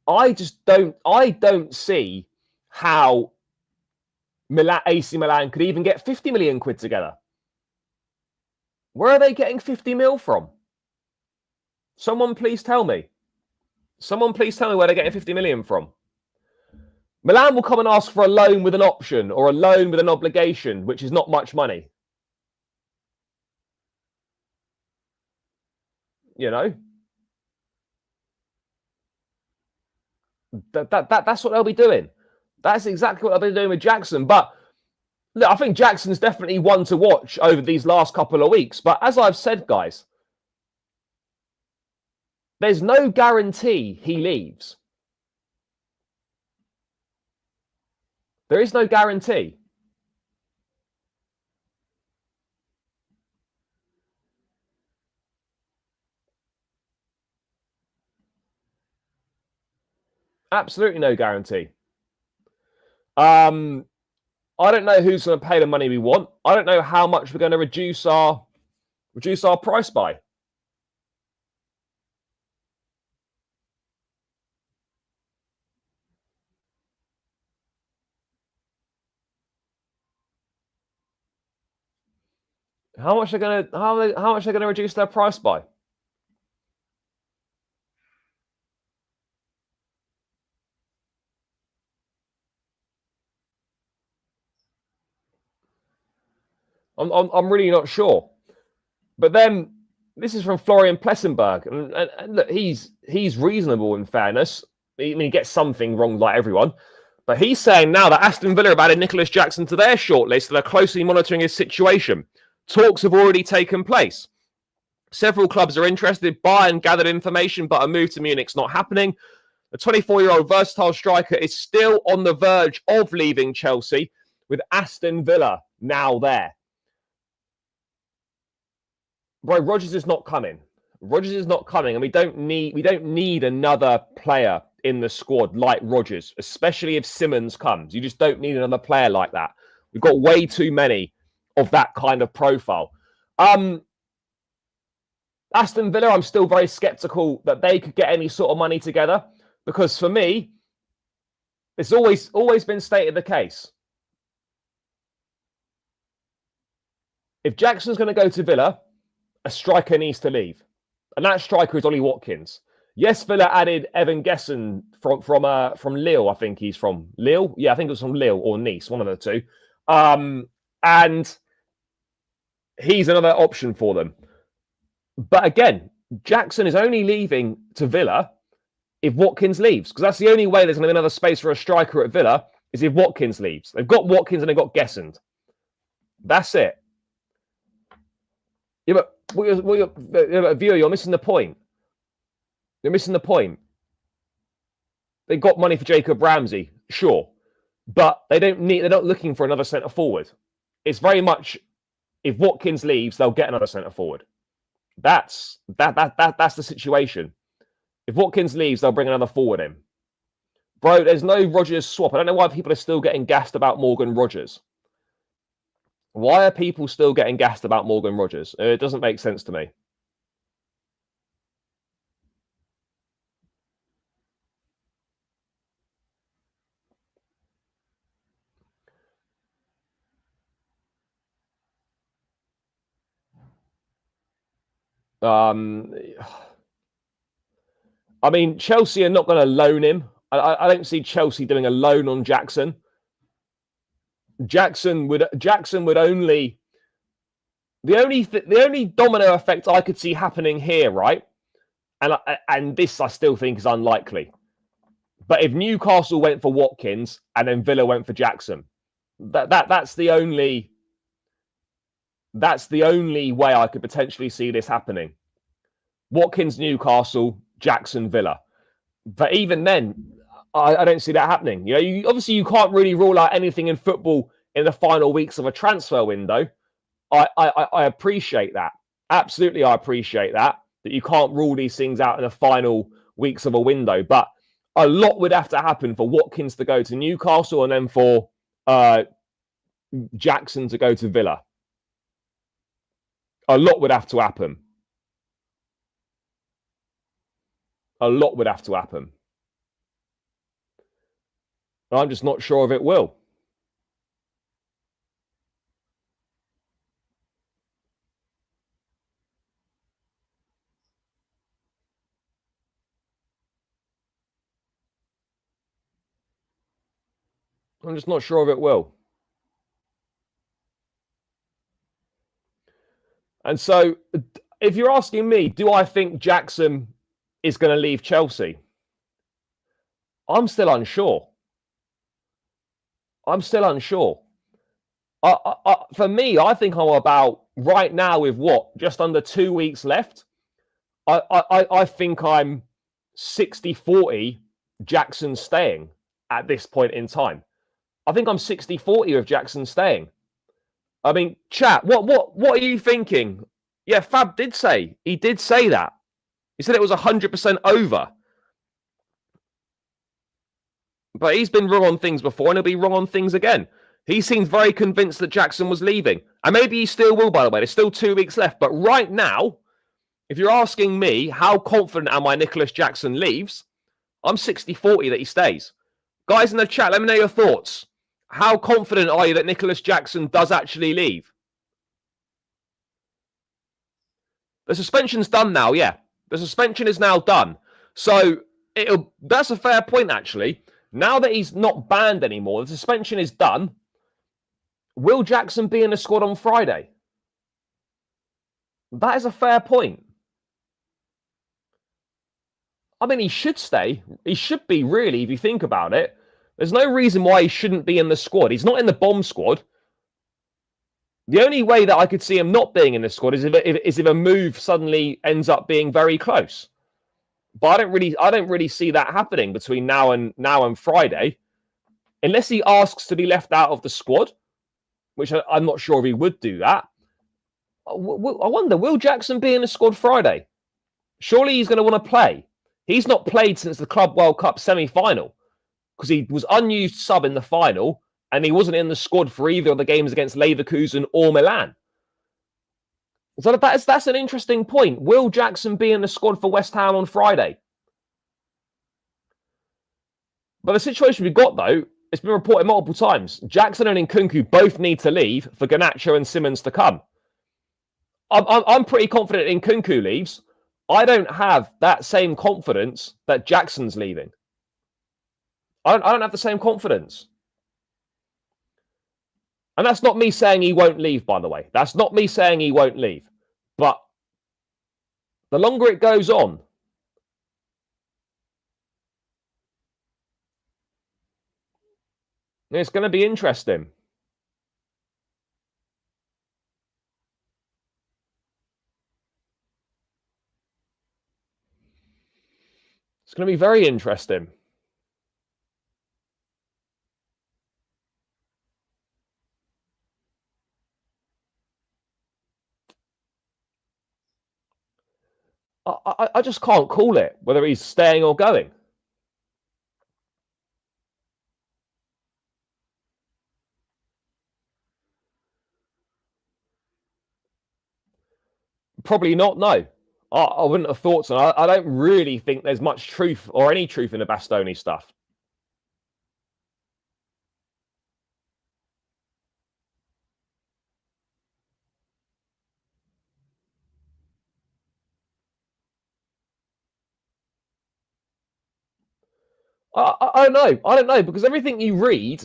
[SPEAKER 1] I don't see how AC Milan could even get 50 million quid together. Where are they getting 50 mil from? Someone please tell me. Someone please tell me where they're getting 50 million from. Milan will come and ask for a loan with an option or a loan with an obligation, which is not much money. You know? That's what they'll be doing. That's exactly what they'll be doing with Jackson. But look, I think Jackson's definitely one to watch over these last couple of weeks. But as I've said, guys, there's no guarantee he leaves. There is no guarantee. Absolutely no guarantee. I don't know who's going to pay the money we want. I don't know how much we're going to reduce our price by. How much are how much are they gonna reduce their price by? I'm really not sure. But then this is from Florian Plessenberg, and look, he's reasonable in fairness. I mean, he gets something wrong like everyone, but he's saying now that Aston Villa have added Nicolas Jackson to their shortlist and are closely monitoring his situation. Talks have already taken place. Several clubs are interested. Bayern gathered information, but a move to Munich's not happening. The 24-year-old versatile striker is still on the verge of leaving Chelsea, with Aston Villa now there. Bro, Rodgers is not coming. Rodgers is not coming, and we don't need another player in the squad like Rodgers, especially if Simmons comes. You just don't need another player like that. We've got way too many of that kind of profile. Aston Villa, I'm still very sceptical that they could get any sort of money together, because for me, it's always been stated the case. If Jackson's going to go to Villa, a striker needs to leave. And that striker is Ollie Watkins. Yes, Villa added Evan Gesson from Lille. I think he's from Lille. Yeah, I think it was from Lille or Nice, one of the two. And he's another option for them. But again, Jackson is only leaving to Villa if Watkins leaves, because that's the only way there's going to be another space for a striker at Villa is if Watkins leaves. They've got Watkins and they've got Gesson. That's it. Yeah, but viewer, you're missing the point. You're missing the point. They got money for Jacob Ramsey, sure, but they're not looking for another centre forward. It's very much if Watkins leaves, they'll get another centre forward. That's the situation. If Watkins leaves, they'll bring another forward in. Bro, there's no Rodgers swap. I don't know why people are still getting gassed about Morgan Rodgers. Why are people still getting gassed about Morgan Rodgers? It doesn't make sense to me. I mean, Chelsea are not going to loan him. I don't see Chelsea doing a loan on Jackson. Jackson would only the only domino effect I could see happening here, right? And this I still think is unlikely. But if Newcastle went for Watkins and then Villa went for Jackson, that's the only way I could potentially see this happening. Watkins, Newcastle, Jackson, Villa. But even then, I don't see that happening. You know, obviously you can't really rule out anything in football in the final weeks of a transfer window. I appreciate that. Absolutely, I appreciate that you can't rule these things out in the final weeks of a window. But a lot would have to happen for Watkins to go to Newcastle and then for Jackson to go to Villa. A lot would have to happen. A lot would have to happen. I'm just not sure if it will. I'm just not sure if it will. And so, if you're asking me, do I think Jackson is going to leave Chelsea? I'm still unsure. I'm still unsure. For me, I think I'm about right now with what? Just under 2 weeks left. I think I'm 60-40 Jackson staying at this point in time. I think I'm 60-40 with Jackson staying. I mean, chat, what are you thinking? Yeah, Fab did say that. He said it was 100% over. But he's been wrong on things before and he'll be wrong on things again. He seems very convinced that Jackson was leaving. And maybe he still will, by the way. There's still 2 weeks left. But right now, if you're asking me, how confident am I Nicolas Jackson leaves? I'm 60-40 that he stays. Guys in the chat, let me know your thoughts. How confident are you that Nicolas Jackson does actually leave? The suspension's done now, yeah. The suspension is now done. So that's a fair point, actually. Now that he's not banned anymore, the suspension is done. Will Jackson be in the squad on Friday? That is a fair point. I mean, he should stay. He should be, really, if you think about it. There's no reason why he shouldn't be in the squad. He's not in the bomb squad. The only way that I could see him not being in the squad is if a move suddenly ends up being very close. But I don't really see that happening between now and Friday, unless he asks to be left out of the squad, which I'm not sure if he would do that. I wonder, will Jackson be in the squad Friday? Surely he's going to want to play. He's not played since the Club World Cup semi-final because he was unused sub in the final and he wasn't in the squad for either of the games against Leverkusen or Milan. So that's an interesting point. Will Jackson be in the squad for West Ham on Friday? But the situation we've got, though, it's been reported multiple times. Jackson and Nkunku both need to leave for Garnacho and Simmons to come. I'm pretty confident Nkunku leaves. I don't have that same confidence that Jackson's leaving. I don't have the same confidence. And that's not me saying he won't leave, by the way. That's not me saying he won't leave. But the longer it goes on, it's going to be interesting. It's going to be very interesting. I just can't call it, whether he's staying or going. Probably not, no. I wouldn't have thought so. I don't really think there's much truth or any truth in the Bastoni stuff. I don't know. I don't know, because everything you read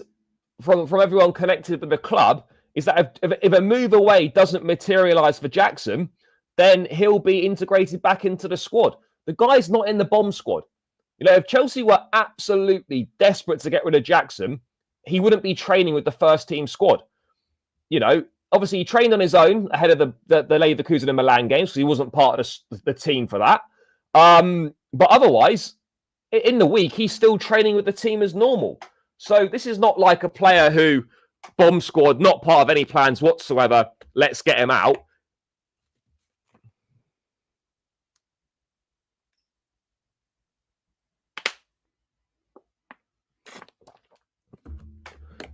[SPEAKER 1] from everyone connected with the club is that if a move away doesn't materialise for Jackson, then he'll be integrated back into the squad. The guy's not in the bomb squad. You know, if Chelsea were absolutely desperate to get rid of Jackson, he wouldn't be training with the first team squad. You know, obviously he trained on his own ahead of the Leverkusen and Milan games because he wasn't part of the team for that. But otherwise, in the week, he's still training with the team as normal. So this is not like a player who bomb squad, not part of any plans whatsoever. Let's get him out.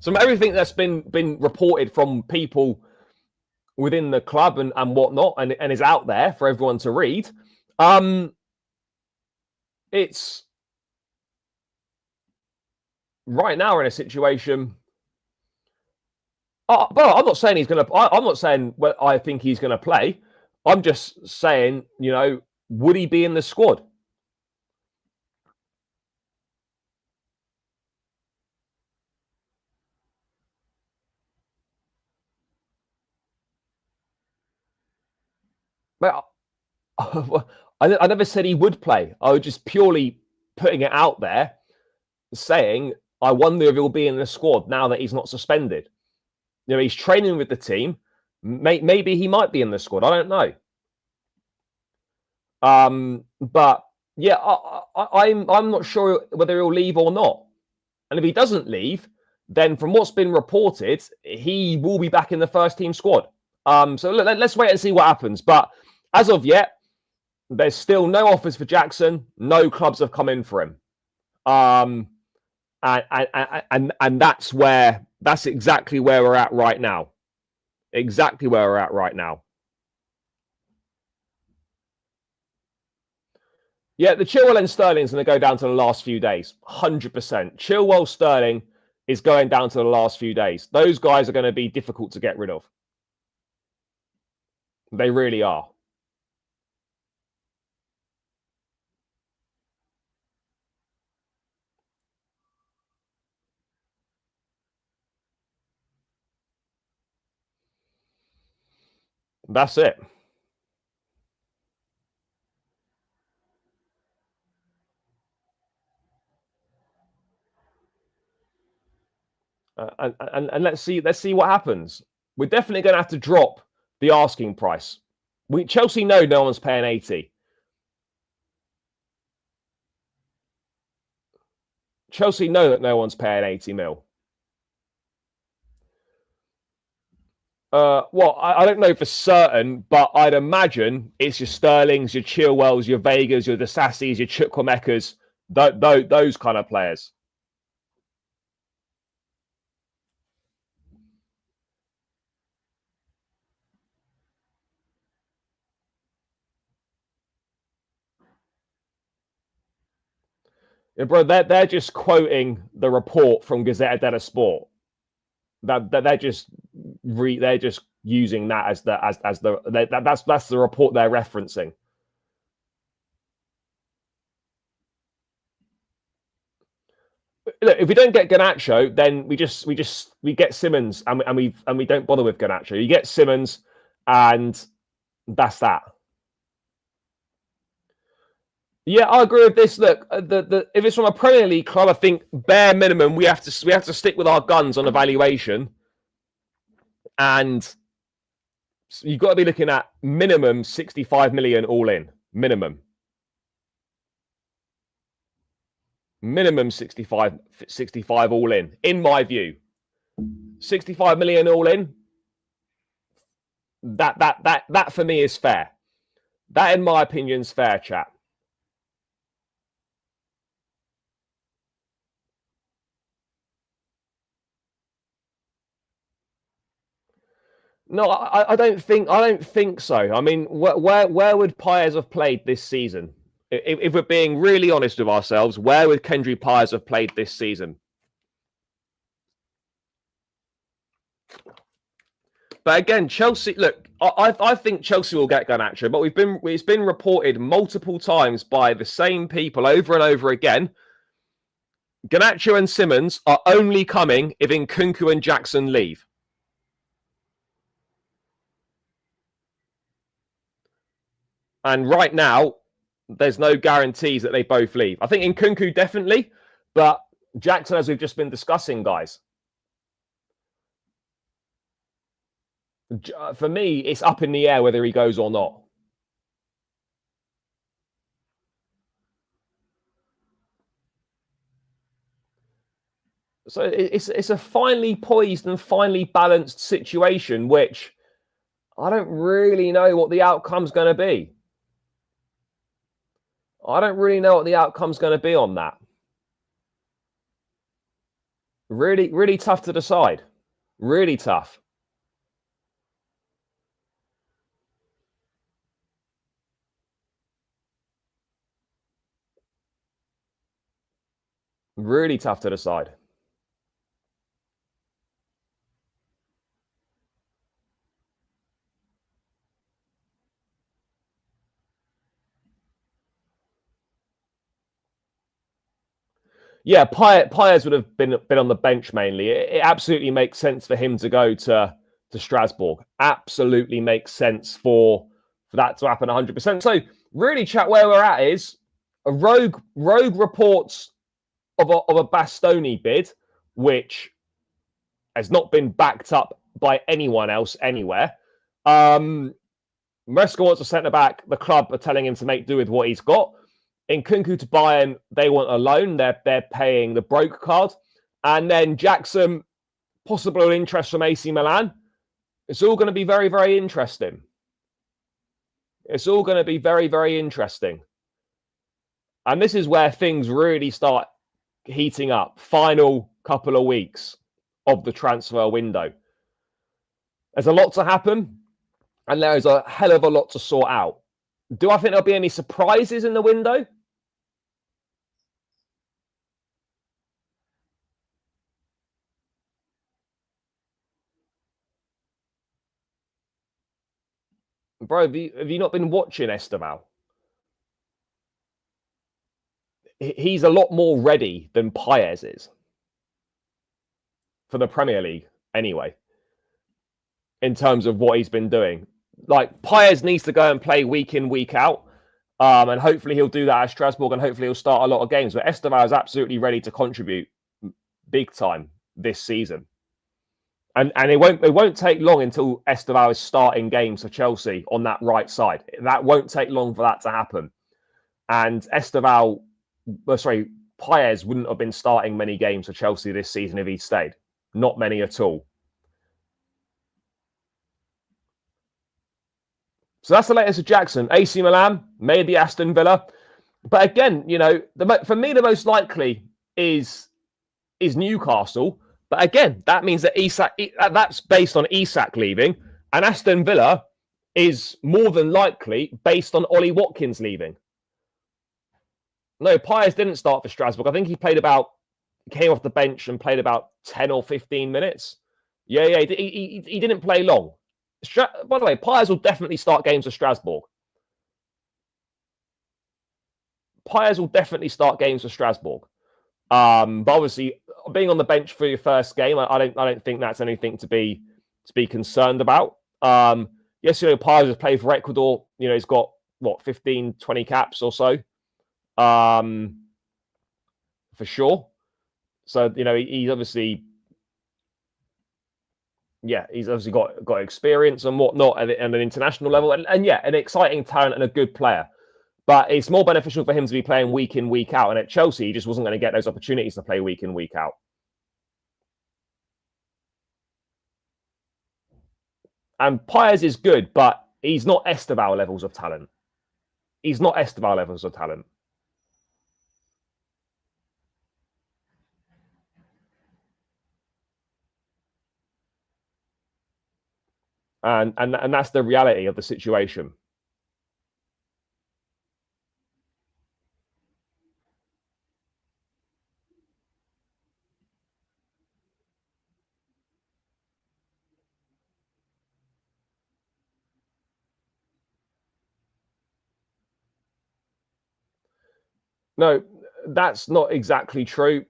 [SPEAKER 1] So everything that's been reported from people within the club and whatnot, and is out there for everyone to read, it's right now we're in a situation. But I'm not saying he's going to. I'm not saying I think he's going to play. I'm just saying, you know, would he be in the squad? But I never said he would play. I was just purely putting it out there, saying I wonder if he'll be in the squad now that he's not suspended. You know, he's training with the team. Maybe he might be in the squad. I don't know. But yeah, I'm not sure whether he'll leave or not. And if he doesn't leave, then from what's been reported, he will be back in the first team squad. So let's wait and see what happens. But as of yet, there's still no offers for Jackson. No clubs have come in for him. And that's exactly where we're at right now. Exactly where we're at right now. Yeah, the Chilwell and Sterling is going to go down to the last few days. 100%. Chilwell, Sterling is going down to the last few days. Those guys are going to be difficult to get rid of. They really are. That's it. And let's see what happens. We're definitely going to have to drop the asking price. Chelsea know no one's paying 80. Chelsea know that no one's paying 80 mil. Well, I don't know for certain, but I'd imagine it's your Sterlings, your Chilwells, your Vegas, your Disassis, your Chukwuemeka's, those kind of players. Yeah, bro, they're just quoting the report from Gazzetta dello Sport. They're just using that as that's the report they're referencing. Look, if we don't get Garnacho, then we get Simmons and we don't bother with Garnacho. You get Simmons, and that's that. Yeah, I agree with this. Look, if it's from a Premier League club, I think bare minimum we have to stick with our guns on evaluation, and you've got to be looking at minimum 65 million all in. Minimum 65 all in my view. 65 million all in. That for me is fair. That, in my opinion, is fair, chat. No, I don't think so. I mean, where would Pires have played this season? If we're being really honest with ourselves, where would Kendry Pires have played this season? But again, Chelsea. Look, I think Chelsea will get Garnacho, but it's been reported multiple times by the same people over and over again. Garnacho and Simmons are only coming if Nkunku and Jackson leave. And right now, there's no guarantees that they both leave. I think Nkunku definitely, but Jackson, as we've just been discussing, guys, for me, it's up in the air whether he goes or not. So it's a finely poised and finely balanced situation, which I don't really know what the outcome's going to be. I don't really know what the outcome's going to be on that. Really, really tough to decide. Really tough. Really tough to decide. Yeah, Pires would have been on the bench mainly. It absolutely makes sense for him to go to Strasbourg. Absolutely makes sense for that to happen 100%. So really, chat, where we're at is a rogue reports of a Bastoni bid, which has not been backed up by anyone else anywhere. Maresca wants a centre back. The club are telling him to make do with what he's got. Nkunku to Bayern, they want a loan. They're paying the broke card. And then Jackson, possible interest from AC Milan. It's all going to be very, very interesting. It's all going to be very, very interesting. And this is where things really start heating up. Final couple of weeks of the transfer window. There's a lot to happen, and there is a hell of a lot to sort out. Do I think there'll be any surprises in the window? Bro, have you not been watching Esteval? He's a lot more ready than Pires is. For the Premier League, anyway. In terms of what he's been doing. like Paez needs to go and play week in, week out. And hopefully he'll do that at Strasbourg, and hopefully he'll start a lot of games. But Esteval is absolutely ready to contribute big time this season. And it won't take long until Esteval is starting games for Chelsea on that right side. That won't take long for that to happen. And Paez wouldn't have been starting many games for Chelsea this season if he'd stayed. Not many at all. So that's the latest of Jackson. AC Milan, maybe Aston Villa. But again, you know, for me, the most likely is Newcastle. But again, that means that that's based on Isak leaving, and Aston Villa is more than likely based on Ollie Watkins leaving. No, Paez didn't start for Strasbourg. I think he came off the bench and played about 10 or 15 minutes. Yeah, he didn't play long. By the way, Paez will definitely start games for Strasbourg. Paez will definitely start games for Strasbourg. But obviously, being on the bench for your first game, I don't think that's anything to be concerned about. Yes, you know, Paez has played for Ecuador. You know, he's got 15, 20 caps or so. For sure. So, you know, he's obviously got experience and whatnot at an international level, and an exciting talent and a good player. But it's more beneficial for him to be playing week in, week out. And at Chelsea, he just wasn't going to get those opportunities to play week in, week out. And Paez is good, but he's not Esteval levels of talent. He's not Esteval levels of talent. And that's the reality of the situation. No, that's not exactly true.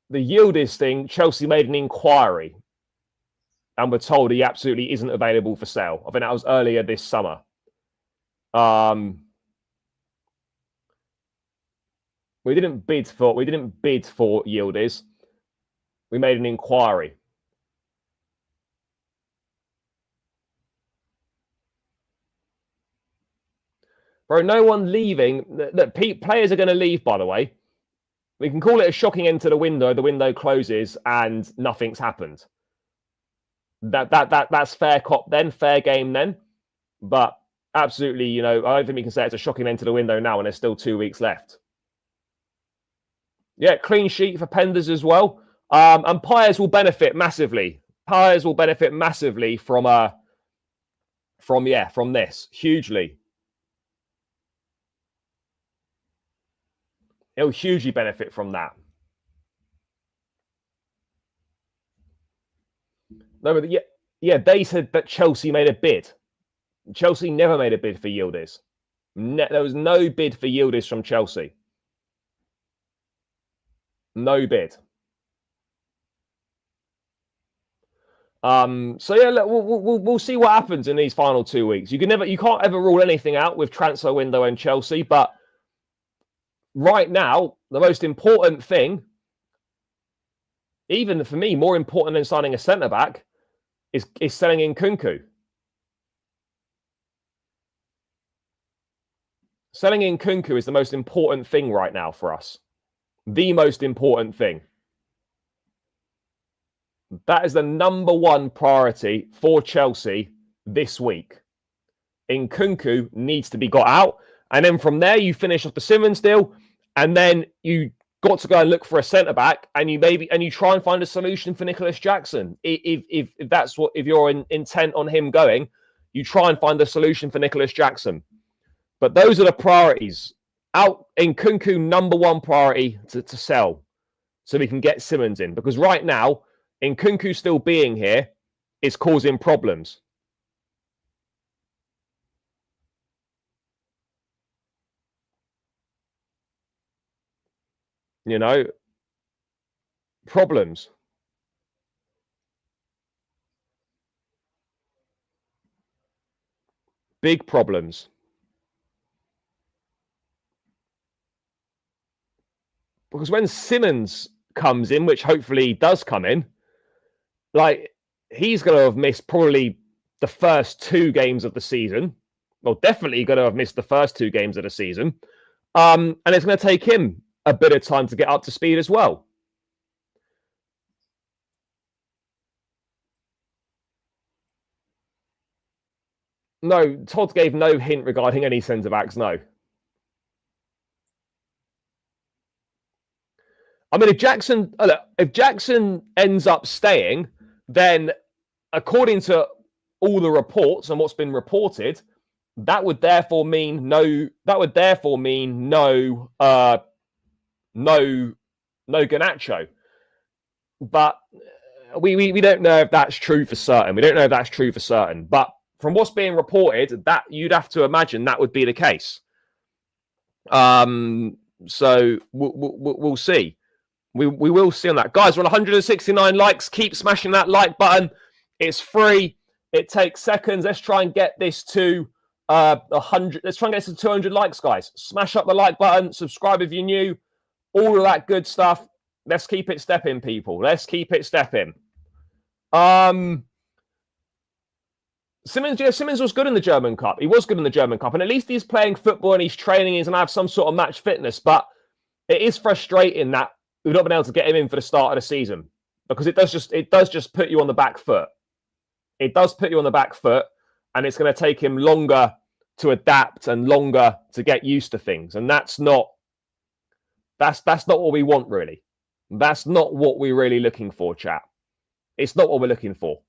[SPEAKER 1] The Yildiz thing, Chelsea made an inquiry and were told he absolutely isn't available for sale. I think that was earlier this summer. We didn't bid for Yildiz. We made an inquiry. Bro, no one leaving. Look, players are going to leave, by the way. We can call it a shocking end to the window. The window closes and nothing's happened. That's fair cop then, fair game then. But absolutely, you know, I don't think we can say it's a shocking end to the window now, and there's still 2 weeks left. Yeah, clean sheet for Penders as well. And Paez will benefit massively. Paez will benefit massively from this hugely. He'll hugely benefit from that. No, but they said that Chelsea made a bid. Chelsea never made a bid for Yildiz. There was no bid for Yildiz from Chelsea. No bid. So yeah, look, we'll see what happens in these final 2 weeks. You can't ever rule anything out with transfer window and Chelsea, but right now, the most important thing, even for me, more important than signing a centre back, is selling Nkunku. Selling Nkunku is the most important thing right now for us. The most important thing. That is the number one priority for Chelsea this week. Nkunku needs to be got out. And then from there, you finish off the Simmons deal. And then you got to go and look for a centre-back. And you try and find a solution for Nicolas Jackson. If you're intent on him going, you try and find a solution for Nicolas Jackson. But those are the priorities. Out Nkunku, number one priority to sell. So we can get Simmons in. Because right now, Nkunku still being here is causing problems. You know, problems. Big problems. Because when Simmons comes in, which hopefully does come in, like, he's going to have missed probably the first 2 games of the season. Well, definitely going to have missed the first 2 games of the season. And it's going to take him a bit of time to get up to speed as well. No, Todd gave no hint regarding any centre-backs, no. I mean, if Jackson ends up staying, then according to all the reports and what's been reported, that would therefore mean no Garnacho. But we don't know if that's true for certain. But from what's being reported, that you'd have to imagine that would be the case. So we'll see. We will see on that. Guys, we're on 169 likes. Keep smashing that like button. It's free. It takes seconds. Let's try and get this to 100. Let's try and get this to 200 likes, guys. Smash up the like button. Subscribe if you're new. All of that good stuff. Let's keep it stepping, people. Let's keep it stepping. Simmons was good in the German Cup. He was good in the German Cup. And at least he's playing football and he's training. He's going to have some sort of match fitness. But it is frustrating that we've not been able to get him in for the start of the season, because it does just put you on the back foot. It does put you on the back foot, and it's going to take him longer to adapt and longer to get used to things. And that's not what we want, really. That's not what we're really looking for, chat. It's not what we're looking for.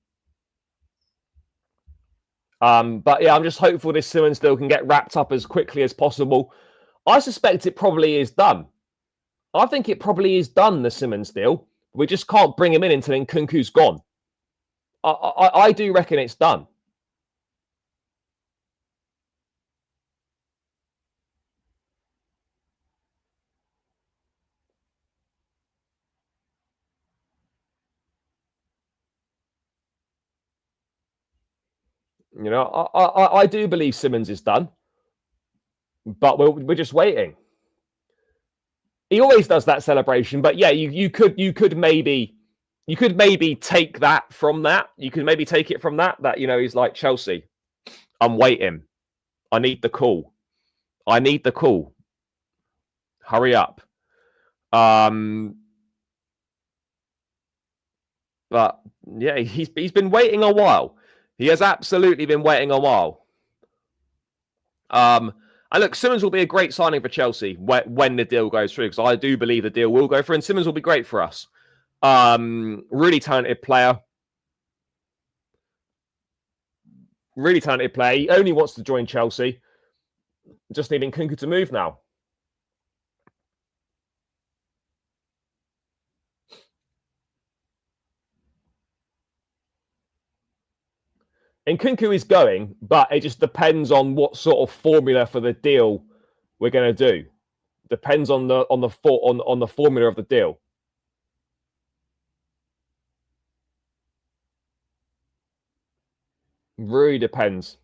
[SPEAKER 1] But yeah, I'm just hopeful this Simmons deal can get wrapped up as quickly as possible. I suspect it probably is done. I think it probably is done, the Simmons deal. We just can't bring him in until Nkunku's gone. I do reckon it's done. You know, I do believe Simmons is done, but we're just waiting. He always does that celebration, but yeah, you could maybe take that from that. You could maybe take it from that, you know, he's like, Chelsea, I'm waiting. I need the call. Hurry up. But yeah, he's been waiting a while. He has absolutely been waiting a while. And look, Simmons will be a great signing for Chelsea when the deal goes through, because I do believe the deal will go through, and Simmons will be great for us. Really talented player. Really talented player. He only wants to join Chelsea. Just needing Nkunku to move now. Nkunku is going, but it just depends on what sort of formula for the deal we're going to do. Depends on the formula of the deal. Really depends.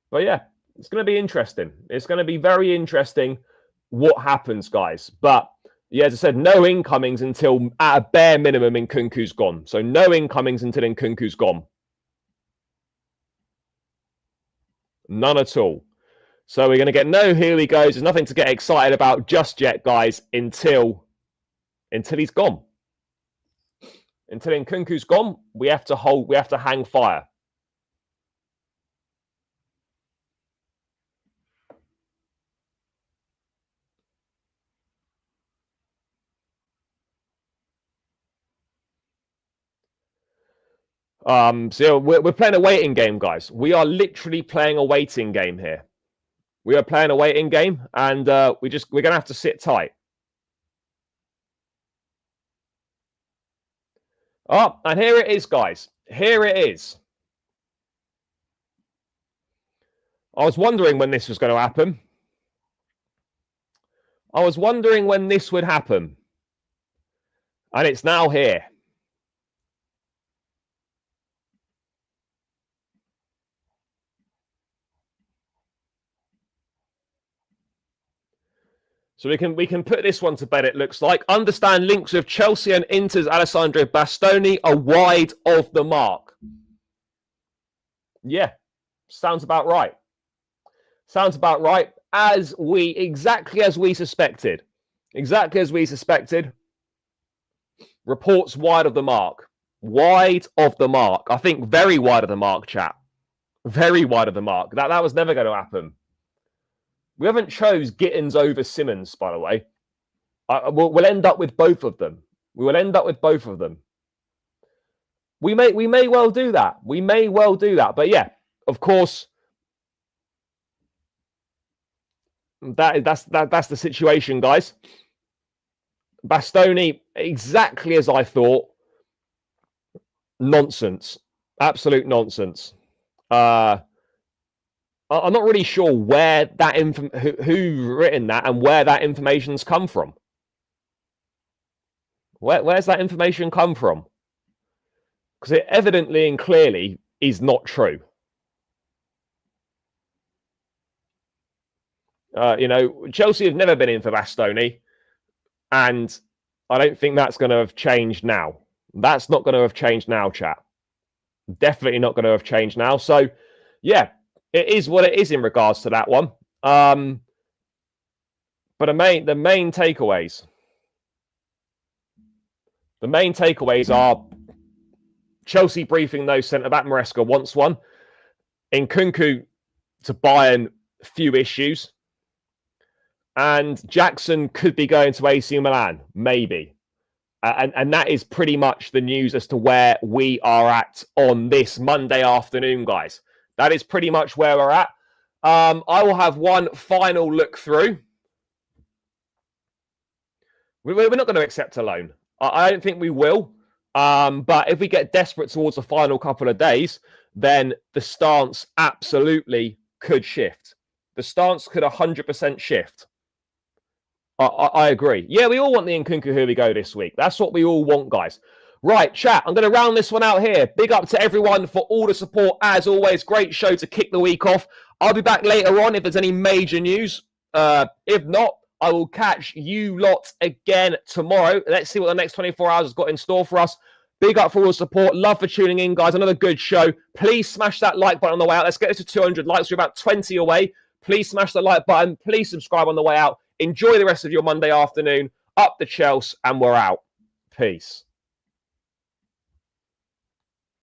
[SPEAKER 1] But yeah, it's going to be interesting. It's going to be very interesting what happens, guys. But yeah, as I said, no incomings until, at a bare minimum, Nkunku's gone. So no incomings until Nkunku's gone. None at all. So we're going to get no here he goes. There's nothing to get excited about just yet, guys, until he's gone. Until Nkunku's gone, we have to hang fire. So we're playing a waiting game, guys. We are literally playing a waiting game here. We are playing a waiting game, and we're going to have to sit tight. Oh, and here it is, guys. Here it is. I was wondering when this was going to happen. I was wondering when this would happen. And it's now here. So we can put this one to bed, it looks like. Understand links with Chelsea and Inter's Alessandro Bastoni are wide of the mark. Yeah, sounds about right. Sounds about right. Exactly as we suspected. Exactly as we suspected. Reports wide of the mark. Wide of the mark. I think very wide of the mark, chat. Very wide of the mark. That was never going to happen. We haven't chose Gittins over Simmons, by the way. We'll end up with both of them. We will end up with both of them. We may well do that. We may well do that. But yeah, of course, that's the situation, guys. Bastoni, exactly as I thought. Nonsense. Absolute nonsense. I'm not really sure where that who written that and where that information's come from. Where's that information come from? Because it evidently and clearly is not true. Chelsea have never been in for Bastoni, and I don't think that's going to have changed now. That's not going to have changed now, chat. Definitely not going to have changed now. So, yeah, it is what it is in regards to that one. But the main takeaways. The main takeaways are Chelsea briefing those centre-back. Maresca wants one. Nkunku to Bayern, few issues. And Jackson could be going to AC Milan, maybe. And that is pretty much the news as to where we are at on this Monday afternoon, guys. That is pretty much where we're at. I will have one final look through. We're not going to accept a loan. I don't think we will. But if we get desperate towards the final couple of days, then the stance absolutely could shift. The stance could 100% shift. I agree. Yeah, we all want the Nkunku here we go this week. That's what we all want, guys. Right, chat, I'm going to round this one out here. Big up to everyone for all the support. As always, great show to kick the week off. I'll be back later on if there's any major news. If not, I will catch you lot again tomorrow. Let's see what the next 24 hours has got in store for us. Big up for all the support. Love for tuning in, guys. Another good show. Please smash that like button on the way out. Let's get this to 200 likes. We're about 20 away. Please smash the like button. Please subscribe on the way out. Enjoy the rest of your Monday afternoon. Up the Chelsea, and we're out. Peace.